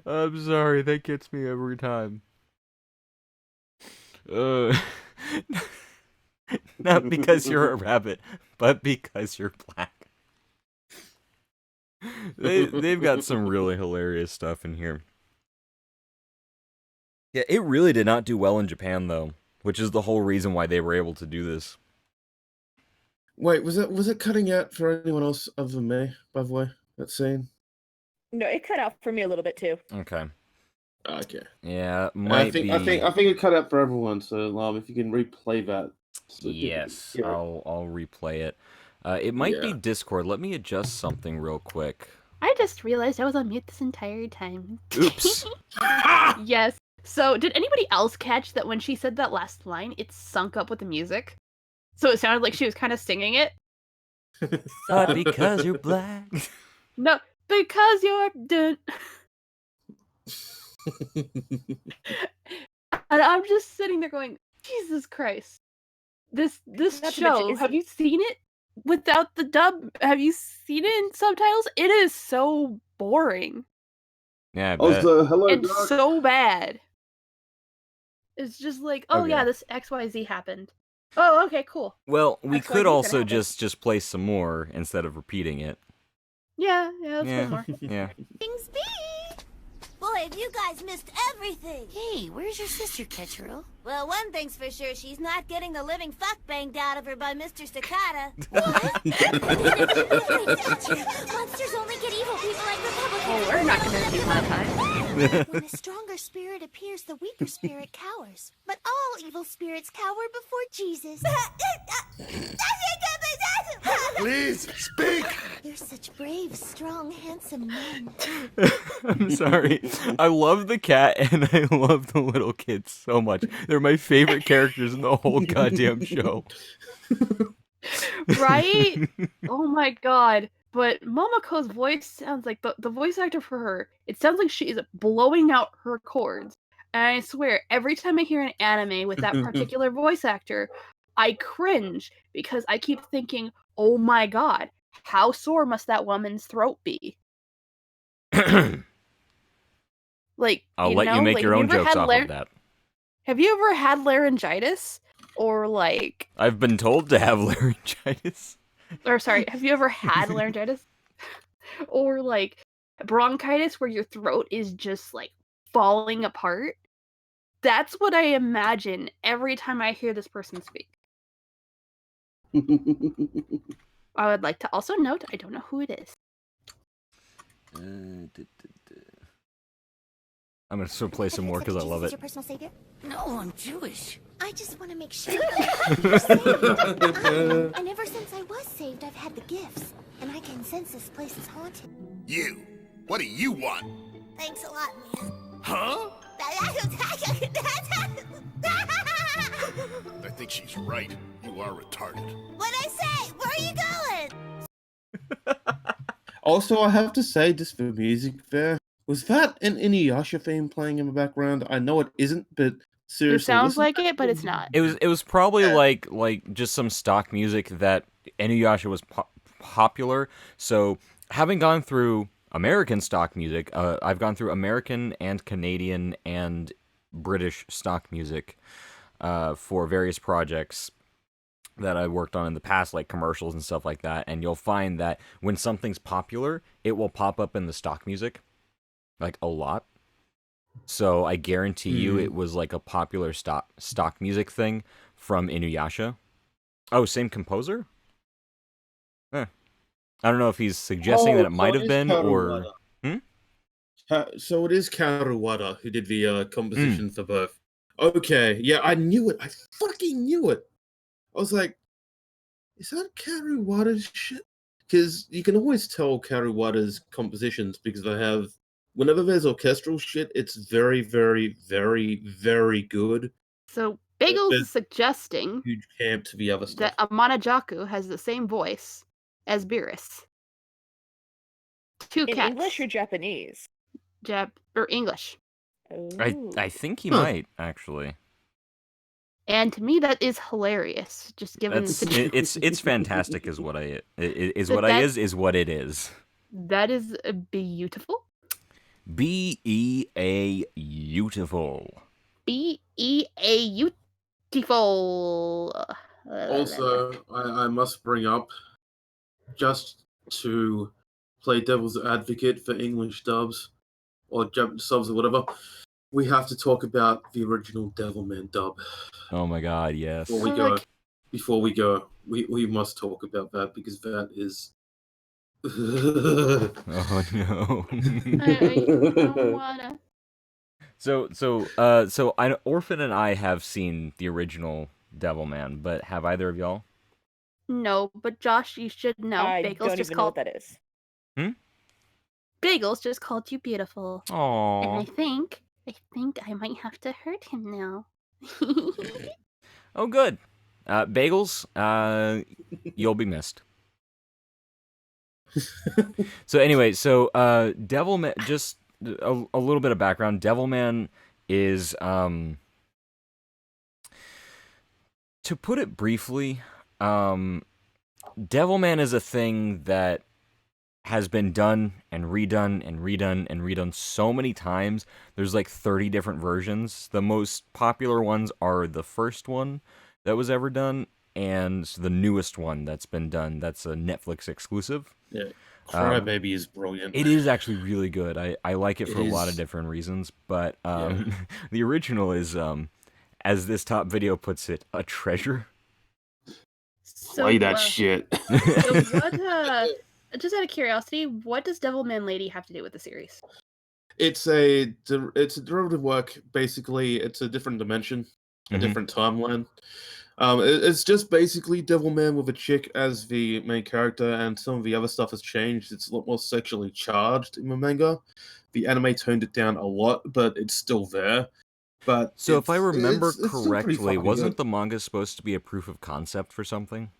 I'm sorry, that gets me every time. Not because you're a rabbit, but because you're black. They've got some really hilarious stuff in here. Yeah, it really did not do well in Japan though, which is the whole reason why they were able to do this. Wait, was it cutting out for anyone else other than me? By the way, that scene. No, it cut out for me a little bit too. Okay. Okay. Yeah, I think it cut out for everyone. So, if you can replay that. So Yes, yeah. I'll replay it. It might be Yeah. Discord. Let me adjust something real quick. I just realized I was on mute this entire time. Oops. Yes. So, did anybody else catch that when she said that last line, it sunk up with the music? So it sounded like she was kind of singing it? But because you're black. No, because you're done. And I'm just sitting there going, Jesus Christ. This Not to show, mention, have you seen it without the dub? Have you seen it in subtitles? It is so boring Yeah, I bet. Also, hello, and Doc. so bad. It's just like, oh Okay. yeah, this XYZ happened. Oh, okay, cool. Well, we That's why could it's gonna also happen. just play some more instead of repeating it. Yeah, let's Yeah. go more. Yeah. Things be. Boy, have you guys missed everything. Hey, where's your sister, Ketchero? Well, one thing's for sure, she's not getting the living fuck banged out of her by Mr. Cicada. What? Monsters only get evil people like Republicans. Oh, we're not gonna take my time. When a stronger spirit appears, the weaker spirit cowers. But all evil spirits cower before Jesus. Please speak. You're such brave, strong, handsome men. I'm sorry. I love the cat and I love the little kids so much. They're my favorite characters in the whole goddamn show. Right? Oh my god. But Momoko's voice sounds like the voice actor for her, it sounds like she is blowing out her cords. And I swear, every time I hear an anime with that particular voice actor, I cringe because I keep thinking, oh my god, how sore must that woman's throat be? Like, I'll let you make like, your have own you ever jokes had off of that. Have you ever had laryngitis? Or like, I've been told to have laryngitis. or sorry, have you ever had laryngitis? Or like bronchitis where your throat is just like falling apart? That's what I imagine every time I hear this person speak. I would like to also note, I don't know who it is. I'm gonna still play some more because I love it. Your personal savior? No, I'm Jewish. I just want to make sure you're saved. And ever since I was saved, I've had the gifts. And I can sense this place is haunted. You. What do you want? Thanks a lot, man. Huh? I think she's right. You are retarded. What'd I say? Where are you going? Also, I have to say, just for music there, was that an Inuyasha theme playing in the background? I know it isn't, but seriously, It sounds listen- like it, but it's not. It was probably like just some stock music that Inuyasha was popular. So having gone through American stock music, I've gone through American and Canadian and British stock music for various projects that I worked on in the past, like commercials and stuff like that. And you'll find that when something's popular, it will pop up in the stock music, like a lot. So I guarantee you it was like a popular stock music thing from Inuyasha. Oh, same composer? I don't know if he's suggesting that it might have been, or... So it is Karuwada who did the composition for both. Okay, yeah, I knew it. I fucking knew it. I was like, is that Karuwada's shit? Because you can always tell Karuwada's compositions because they have... Whenever there's orchestral shit, it's very, very, very, very good. So Bagels There's is suggesting huge camp to the other stuff. that Amanajaku has the same voice as Beerus. Two In cats. English or Japanese? Or English. I think he might, actually. And to me, that is hilarious. Just given the situation. It's fantastic, is what I is So what I is what it is. That is beautiful. BEA beautiful. BEA beautiful. Also, I must bring up, just to play devil's advocate for English dubs, or Japanese subs or whatever, we have to talk about the original Devilman dub. Oh my god, yes. Before we go, we must talk about that because that is... Oh no. I don't wanna. So Orphan and I have seen the original Devilman, but have either of y'all? No, but Josh, you should know. I Bagels don't just even know called what that is. Bagels just called you beautiful. And Aww. I think I might have to hurt him now. Oh, good. Bagels, you'll be missed. So anyway, Devilman, just a little bit of background. Devilman is, to put it briefly, Devilman is a thing that has been done and redone and redone and redone so many times. There's like 30 different versions. The most popular ones are the first one that was ever done and the newest one that's been done. That's a Netflix exclusive. Yeah, Crybaby is brilliant. It is actually really good. I like it for a lot of is. different reasons, but the original is, as this top video puts it, a treasure. Play that shit. So what, just out of curiosity, what does Devilman Lady have to do with the series? It's a derivative work. Basically, it's a different dimension, a different timeline. It's just basically Devilman with a chick as the main character, and some of the other stuff has changed. It's a lot more sexually charged in the manga. The anime toned it down a lot, but it's still there. But so if I remember it's still pretty correctly, fucking wasn't good. the manga supposed to be a proof of concept for something?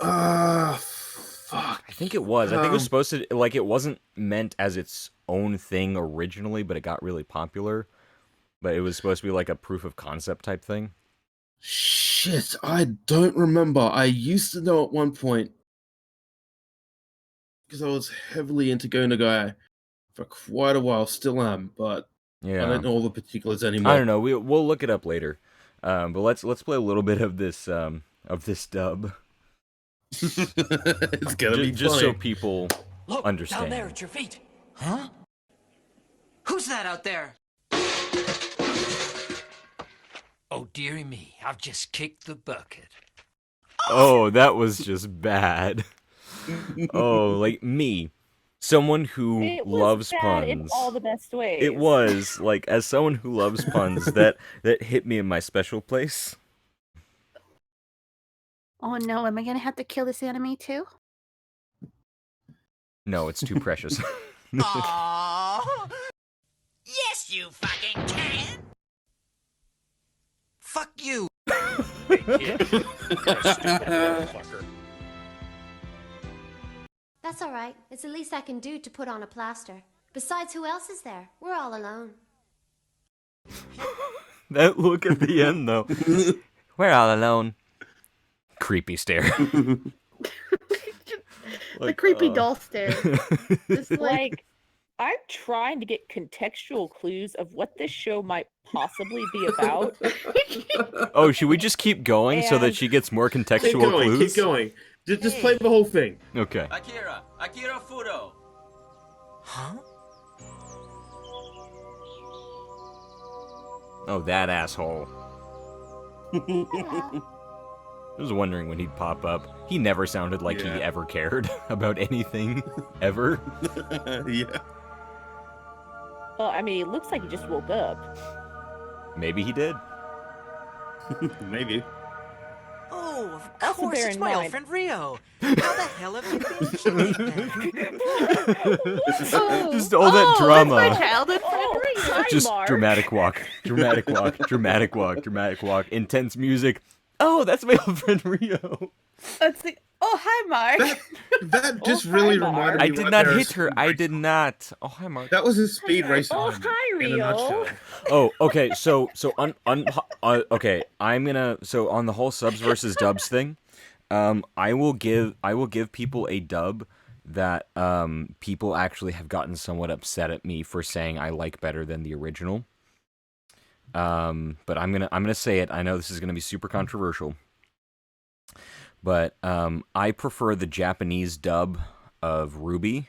Fuck. I think it was. I think it was supposed to, like, it wasn't meant as its own thing originally, but it got really popular. But it was supposed to be like a proof of concept type thing. Shit, I don't remember. I used to know at one point because I was heavily into Go Nagai for quite a while. Still am, but Yeah. I don't know all the particulars anymore. I don't know. We'll look it up later. But let's play a little bit of this dub. It's gonna be just funny. so people Look, understand. down there at your feet. Huh? Who's that out there? Oh, dearie me, I've just kicked the bucket. Oh, that was just bad. Oh, like me, someone who It was loves bad in puns. all the best ways. It was like, as someone who loves puns, that hit me in my special place. Oh no, am I gonna have to kill this anime too? No, it's too precious. Aww. Yes, you fucking can. Fuck you. Hey, kid. You're a stupid motherfucker. That's all right. It's the least I can do to put on a plaster. Besides, who else is there? We're all alone. That look at the end, though. We're all alone. Creepy stare. The creepy doll stare. Just Like, I'm trying to get contextual clues of what this show might possibly be about. Oh, should we just keep going so that And- she gets more Keep contextual going, clues? keep going. Just play the whole thing. Okay. Akira Fudo. Huh? Oh, that asshole. I was wondering when he'd pop up. He never sounded like he Yeah. ever cared about anything, ever. Yeah. Well, I mean, it looks like he just woke up. Maybe he did. Maybe. Oh, of Also course, bear it's in my old mind- friend Rio. How the hell have you been keeping? Just all that drama. That's my childhood friend Oh, Rita. hi, Just Mark. dramatic walk, dramatic walk, dramatic walk, dramatic walk, intense music. Oh, that's my old friend Rio. Let's see. Oh, hi, Mark. That just hi, really Mark. reminded me. I did right not there of hit her. Speed I Racer. did not. Oh, hi, Mark. That was a speed racer. Oh, hi, in a Rio. nutshell. Oh, okay. So okay. I'm gonna. So on the whole subs versus dubs thing, I will give people a dub that people actually have gotten somewhat upset at me for saying I like better than the original. But I'm gonna say it. I know this is gonna be super controversial, but I prefer the Japanese dub of Ruby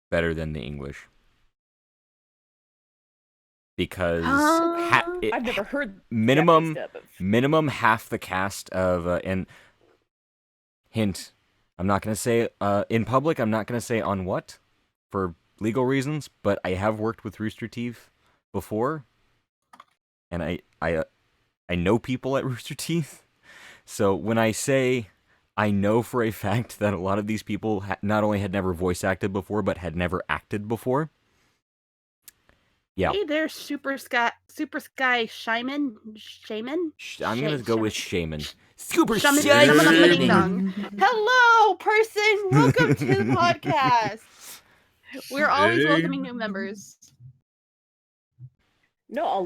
better than the English because I've never heard minimum Japanese dub of- minimum half the cast of and hint, I'm not gonna say in public. I'm not gonna say on what for legal reasons, but I have worked with Rooster Teeth before, and I know people at Rooster Teeth. So when I say I know for a fact that a lot of these people not only had never voice acted before, but had never acted before. Yeah, Hey there, Super Sky Shaman. I'm gonna go with Shaman. Super Shaman. Shaman. Hello, person. Welcome to the podcast. We're always Hey. welcoming new members. No, a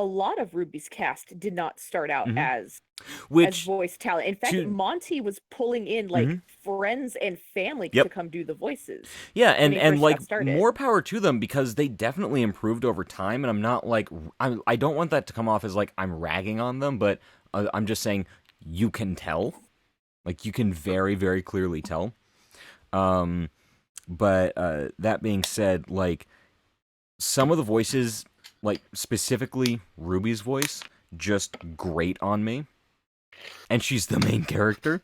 lot of Ruby's cast did not start out Mhm. as Which voice talent. In fact, to- Monty was pulling in like Mhm. friends and family Yep. to come do the voices. yeah, when he and first like got started. more power to them because they definitely improved over time. And I'm not like I don't want that to come off as like I'm ragging on them, but I'm just saying you can tell, like you can very very clearly tell. But that being said, like some of the voices, like specifically Ruby's voice, just grate on me, and she's the main character.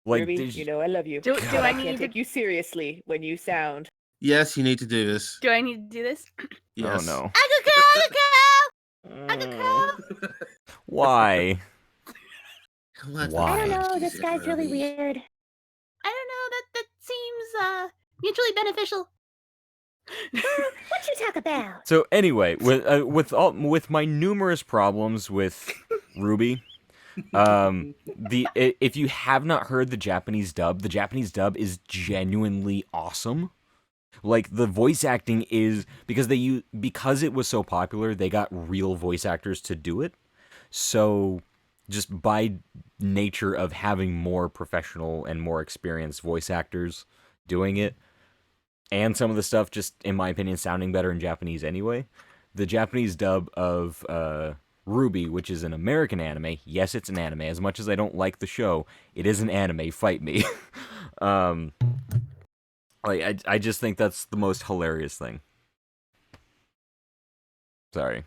Like, Ruby, there's- you know I love you. Do but I I need can't to- take you seriously when you sound. Yes, you need to do this. Do I need to do this? Yes. Oh no. Agaka! Why? Let Why? them I know. use This it, guy's really Ruby. weird. I don't know. That seems mutually beneficial. What you talk about? So anyway, with my numerous problems with Ruby, if you have not heard the Japanese dub is genuinely awesome. Like the voice acting is because it was so popular, they got real voice actors to do it. So just by nature of having more professional and more experienced voice actors doing it, and some of the stuff just, in my opinion, sounding better in Japanese anyway, the Japanese dub of Ruby, which is an American anime, yes, it's an anime. As much as I don't like the show, it is an anime. Fight me. I just think that's the most hilarious thing. Sorry.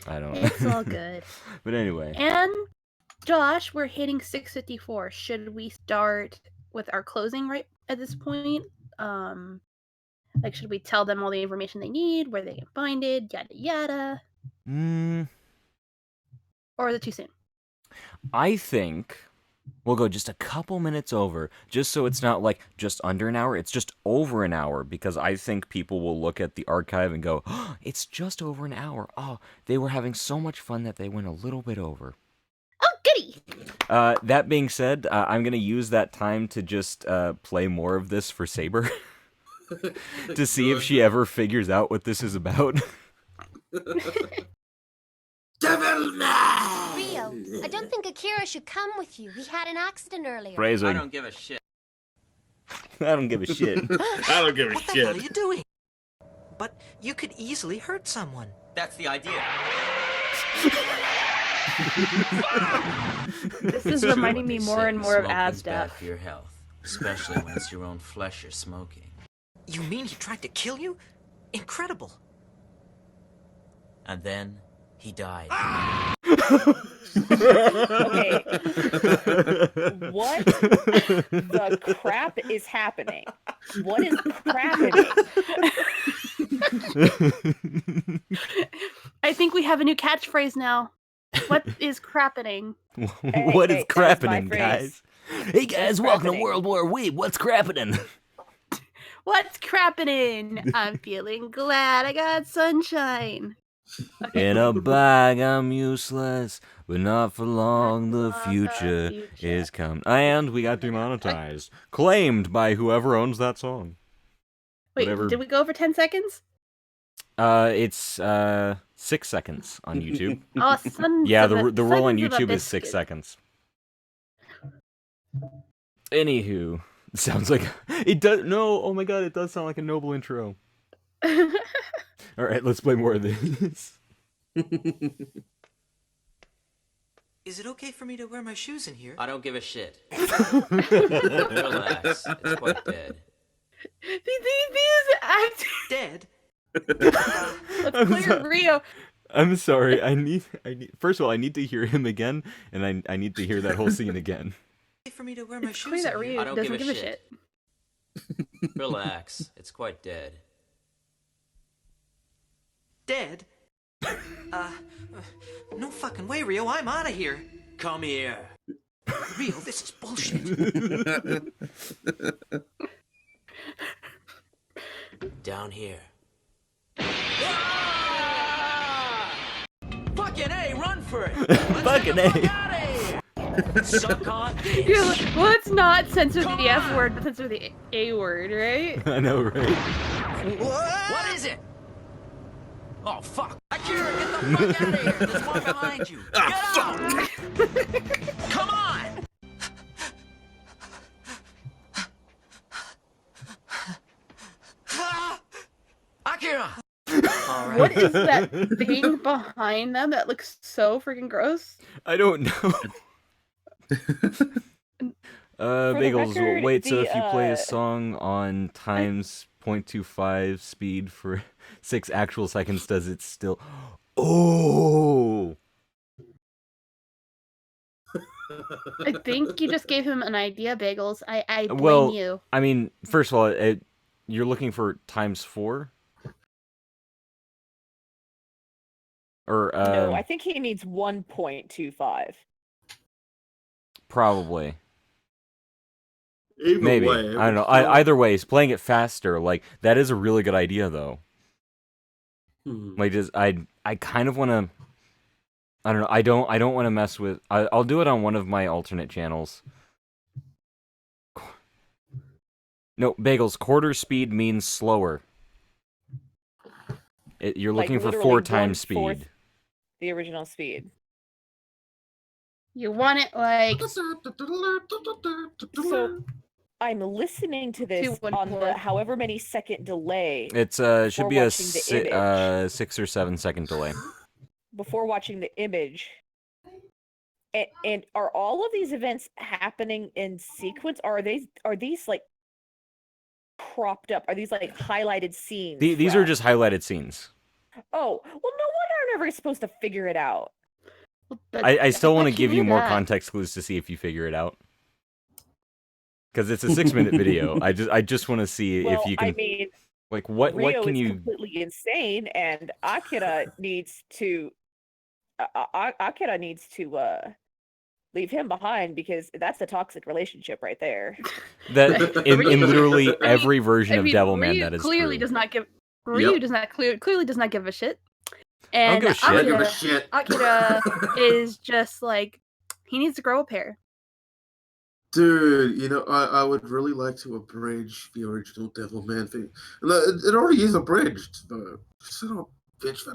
I don't. It's all good. But anyway. And Josh, we're hitting 6:54. Should we start with our closing right at this point? Like, should we tell them all the information they need, where they can find it, yada yada? Or is it too soon? I think we'll go just a couple minutes over, just so it's not like just under an hour, it's just over an hour, because I think people will look at the archive and go, oh, it's just over an hour. Oh, they were having so much fun that they went a little bit over. Oh, goody! That being said, I'm going to use that time to just play more of this for Saber to see if she ever figures out what this is about. Devilman! Rio, I don't think Akira should come with you. He had an accident earlier. Phrasing. I don't give a shit. I don't give a shit. I don't give a What the shit. hell are you doing? But you could easily hurt someone. That's the idea. This is reminding me more and more of Smoking's bad Asdef. for your health, especially when it's your own flesh you're smoking. You mean he tried to kill you? Incredible. And then he died. Okay. What the crap is happening? What is crappening? I think we have a new catchphrase now. What is crappening? What is hey, crappening, that's my guys? Hey guys, welcome to crappening? World War Weeb. What's crappening? What's crappening? I'm feeling glad I got sunshine. In a bag, I'm useless, but not for long. The future is coming. And we got demonetized, claimed by whoever owns that song. Wait, Whatever. did we go over 10 seconds? It's 6 seconds on YouTube. Oh, sons Yeah, of the a- rule on sons of a YouTube is 6 biscuit. seconds. Anywho, sounds like it does. No, oh my god, it does sound like a noble intro. All right, let's play more of this. Is it okay for me to wear my shoes in here? I don't give a shit. Relax. It's quite dead. These act. Dead? Let's clear Rio. I'm sorry. I need. First of all, I need to hear him again, and I need to hear that whole scene again. Okay for me to wear my It's shoes clear that in here? Rio I don't doesn't give a give a shit. shit. Relax. It's quite dead. Dead? No fucking way, Rio. I'm out of here. Come here. Rio, this is bullshit. Down here. Fucking A, run for it! Fucking A. Suck on this. You're like, let's not censor the F word, but censor the A word, right? I know, right? What is it? Oh, fuck. Akira, get the fuck out of here. There's one behind you. Get out! Come on! Akira! All right. What is that thing behind them that looks so freaking gross? I don't know. the Bagels. record, Wait, so the, if you play a song on times 0.25 speed for 6 actual seconds, does it still? Oh. I think you just gave him an idea, Bagels. I blame Well, you. I mean, first of all, you're looking for times 4? Or No, I think he needs 1.25. probably. Either Maybe. way, I don't know. Either way, he's playing it faster. Like, that is a really good idea, though. Like, I kind of want to. I don't know. I don't want to mess with. I'll do it on one of my alternate channels. No, Bagels. Quarter speed means slower. You're Like, looking for literally 4 times 1/4 speed. the original speed. You want it like So I'm listening to this 2 on the 1/4. however many second delay It's should before be a watching the image. 6 or 7 second delay. before watching the image. And are all of these events happening in sequence? Or are these like cropped up? Are these like highlighted scenes? These are throughout? just highlighted scenes. Oh, well, no wonder I'm ever supposed to figure it out? But I still want to thought give knew you more that. context clues to see if you figure it out. Because it's a 6-minute video. I just want to see Well, if you can I mean, like what Rio can is you completely insane, and Akira needs to Akira needs to leave him behind because that's a toxic relationship right there. that in literally every version of Devilman Ryu that is clearly true. does not give Ryu does not clearly does not give a shit. And give a shit. I don't give a shit. Akira is just like he needs to grow a pair. Dude, I would really like to abridge the original Devilman thing. It already is abridged. Shut up, bitch.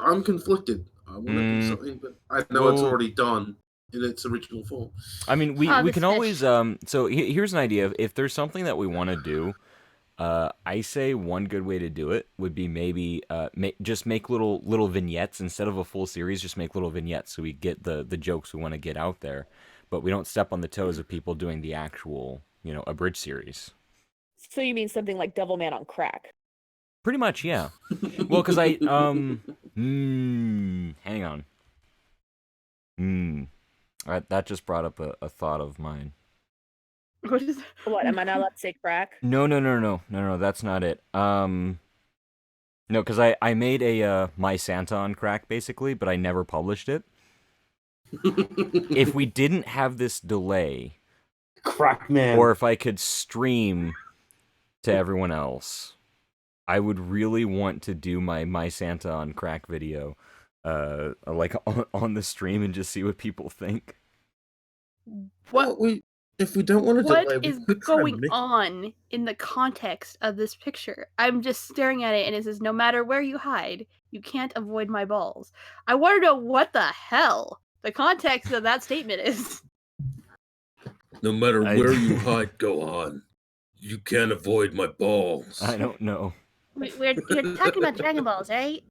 I'm conflicted. I want to do something, but I know it's already done in its original form. I mean, we this can fish. always so here's an idea. If there's something that we want to do, I say one good way to do it would be maybe just make little vignettes instead of a full series. Just make little vignettes so we get the jokes we want to get out there, but we don't step on the toes of people doing the actual abridged series. So you mean something like Devilman on crack? Pretty much, yeah. Well, because I hang on. That just brought up a thought of mine. What is What, am I not allowed to say crack? No, that's not it. No, because I made a My Santa on crack, basically, but I never published it. If we didn't have this delay, Crack man, or if I could stream to everyone else, I would really want to do my Santa on crack video, like on the stream and just see what people think. what if we don't want to delay, what is going on in the context of this picture? I'm just staring at it and it says, no matter where you hide, you can't avoid my balls. I want to know what the hell the context of that statement is. No matter where you hide, go on. You can't avoid my balls. I don't know. We're talking about Dragon Balls, right?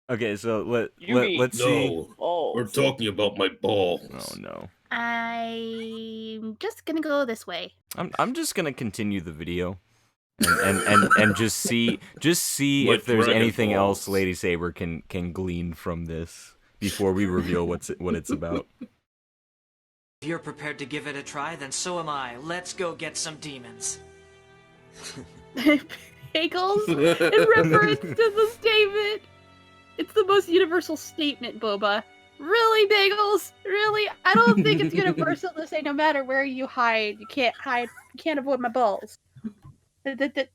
Okay, so let's No, see. we're talking about my balls. Oh no. I'm just gonna go this way. I'm just gonna continue the video, and just see Like if there's Dragon anything Balls. else Lady Saber can glean from this before we reveal what it's about. If you're prepared to give it a try, then so am I. Let's go get some demons. Bagels in reference to the statement. It's the most universal statement, Boba. Really, Bagels? Really? I don't think it's universal to say no matter where you can't hide, you can't avoid my balls. Okay,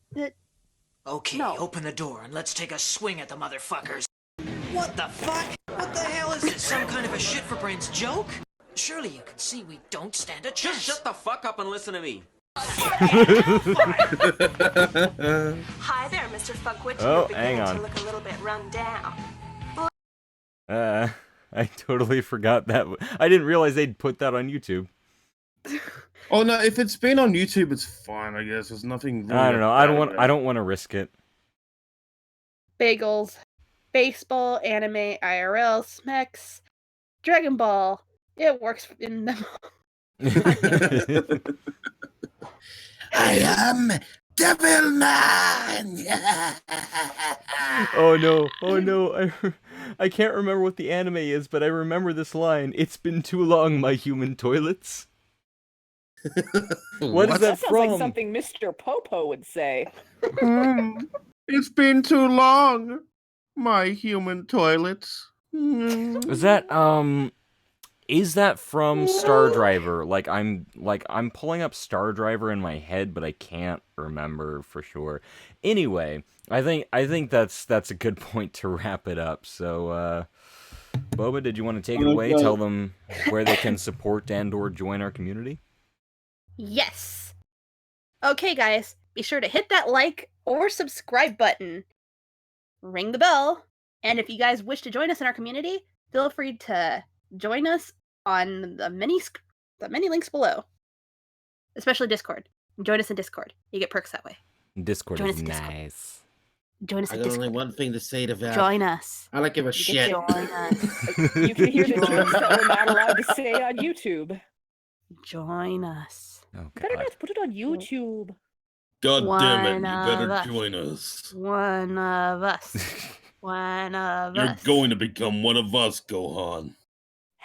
No. open the door and let's take a swing at the motherfuckers. What the fuck? What the hell is this? Some kind of a shit for brains joke? Surely you can see we don't stand a chance. Just shut the fuck up and listen to me. Hi there, Mr. Fuckwit. Oh, You're hang beginning on. to look a little bit run down. I totally forgot that. I didn't realize they'd put that on YouTube. Oh no, if it's been on YouTube, it's fine. I guess there's nothing. Really I don't know. bad I don't want to risk it. Bagels, baseball, anime, IRL, Smex, Dragon Ball. It works in them. I am Devilman! Oh no! I can't remember what the anime is, but I remember this line. It's been too long, my human toilets. What is that That sounds from? like something Mr. Popo would say. It's been too long, my human toilets. Is that from Star Driver? Like I'm pulling up Star Driver in my head, but I can't remember for sure. Anyway, I think that's a good point to wrap it up. So, Boba, did you want to take it away? Tell them where they can support and/or join our community. Yes. Okay, guys, be sure to hit that like or subscribe button. Ring the bell. And if you guys wish to join us in our community, feel free to join us on the many links below. Especially Discord. Join us in Discord. You get perks that way. Discord Join is us in Discord. nice. Join us I in got Discord. only one thing to say to Val. Join us. I don't give a You shit. can join us. You can hear the jokes that we're not allowed to say on YouTube. Join us. Oh Better god. not put it on YouTube. God damn it, you One of better us. join us. One of us. One of You're us. going to become one of us, Gohan.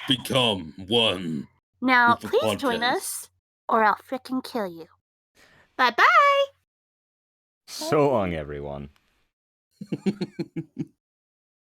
Become one. Now, with the please join podcast. us, or I'll frickin' kill you. Bye bye. So long, everyone.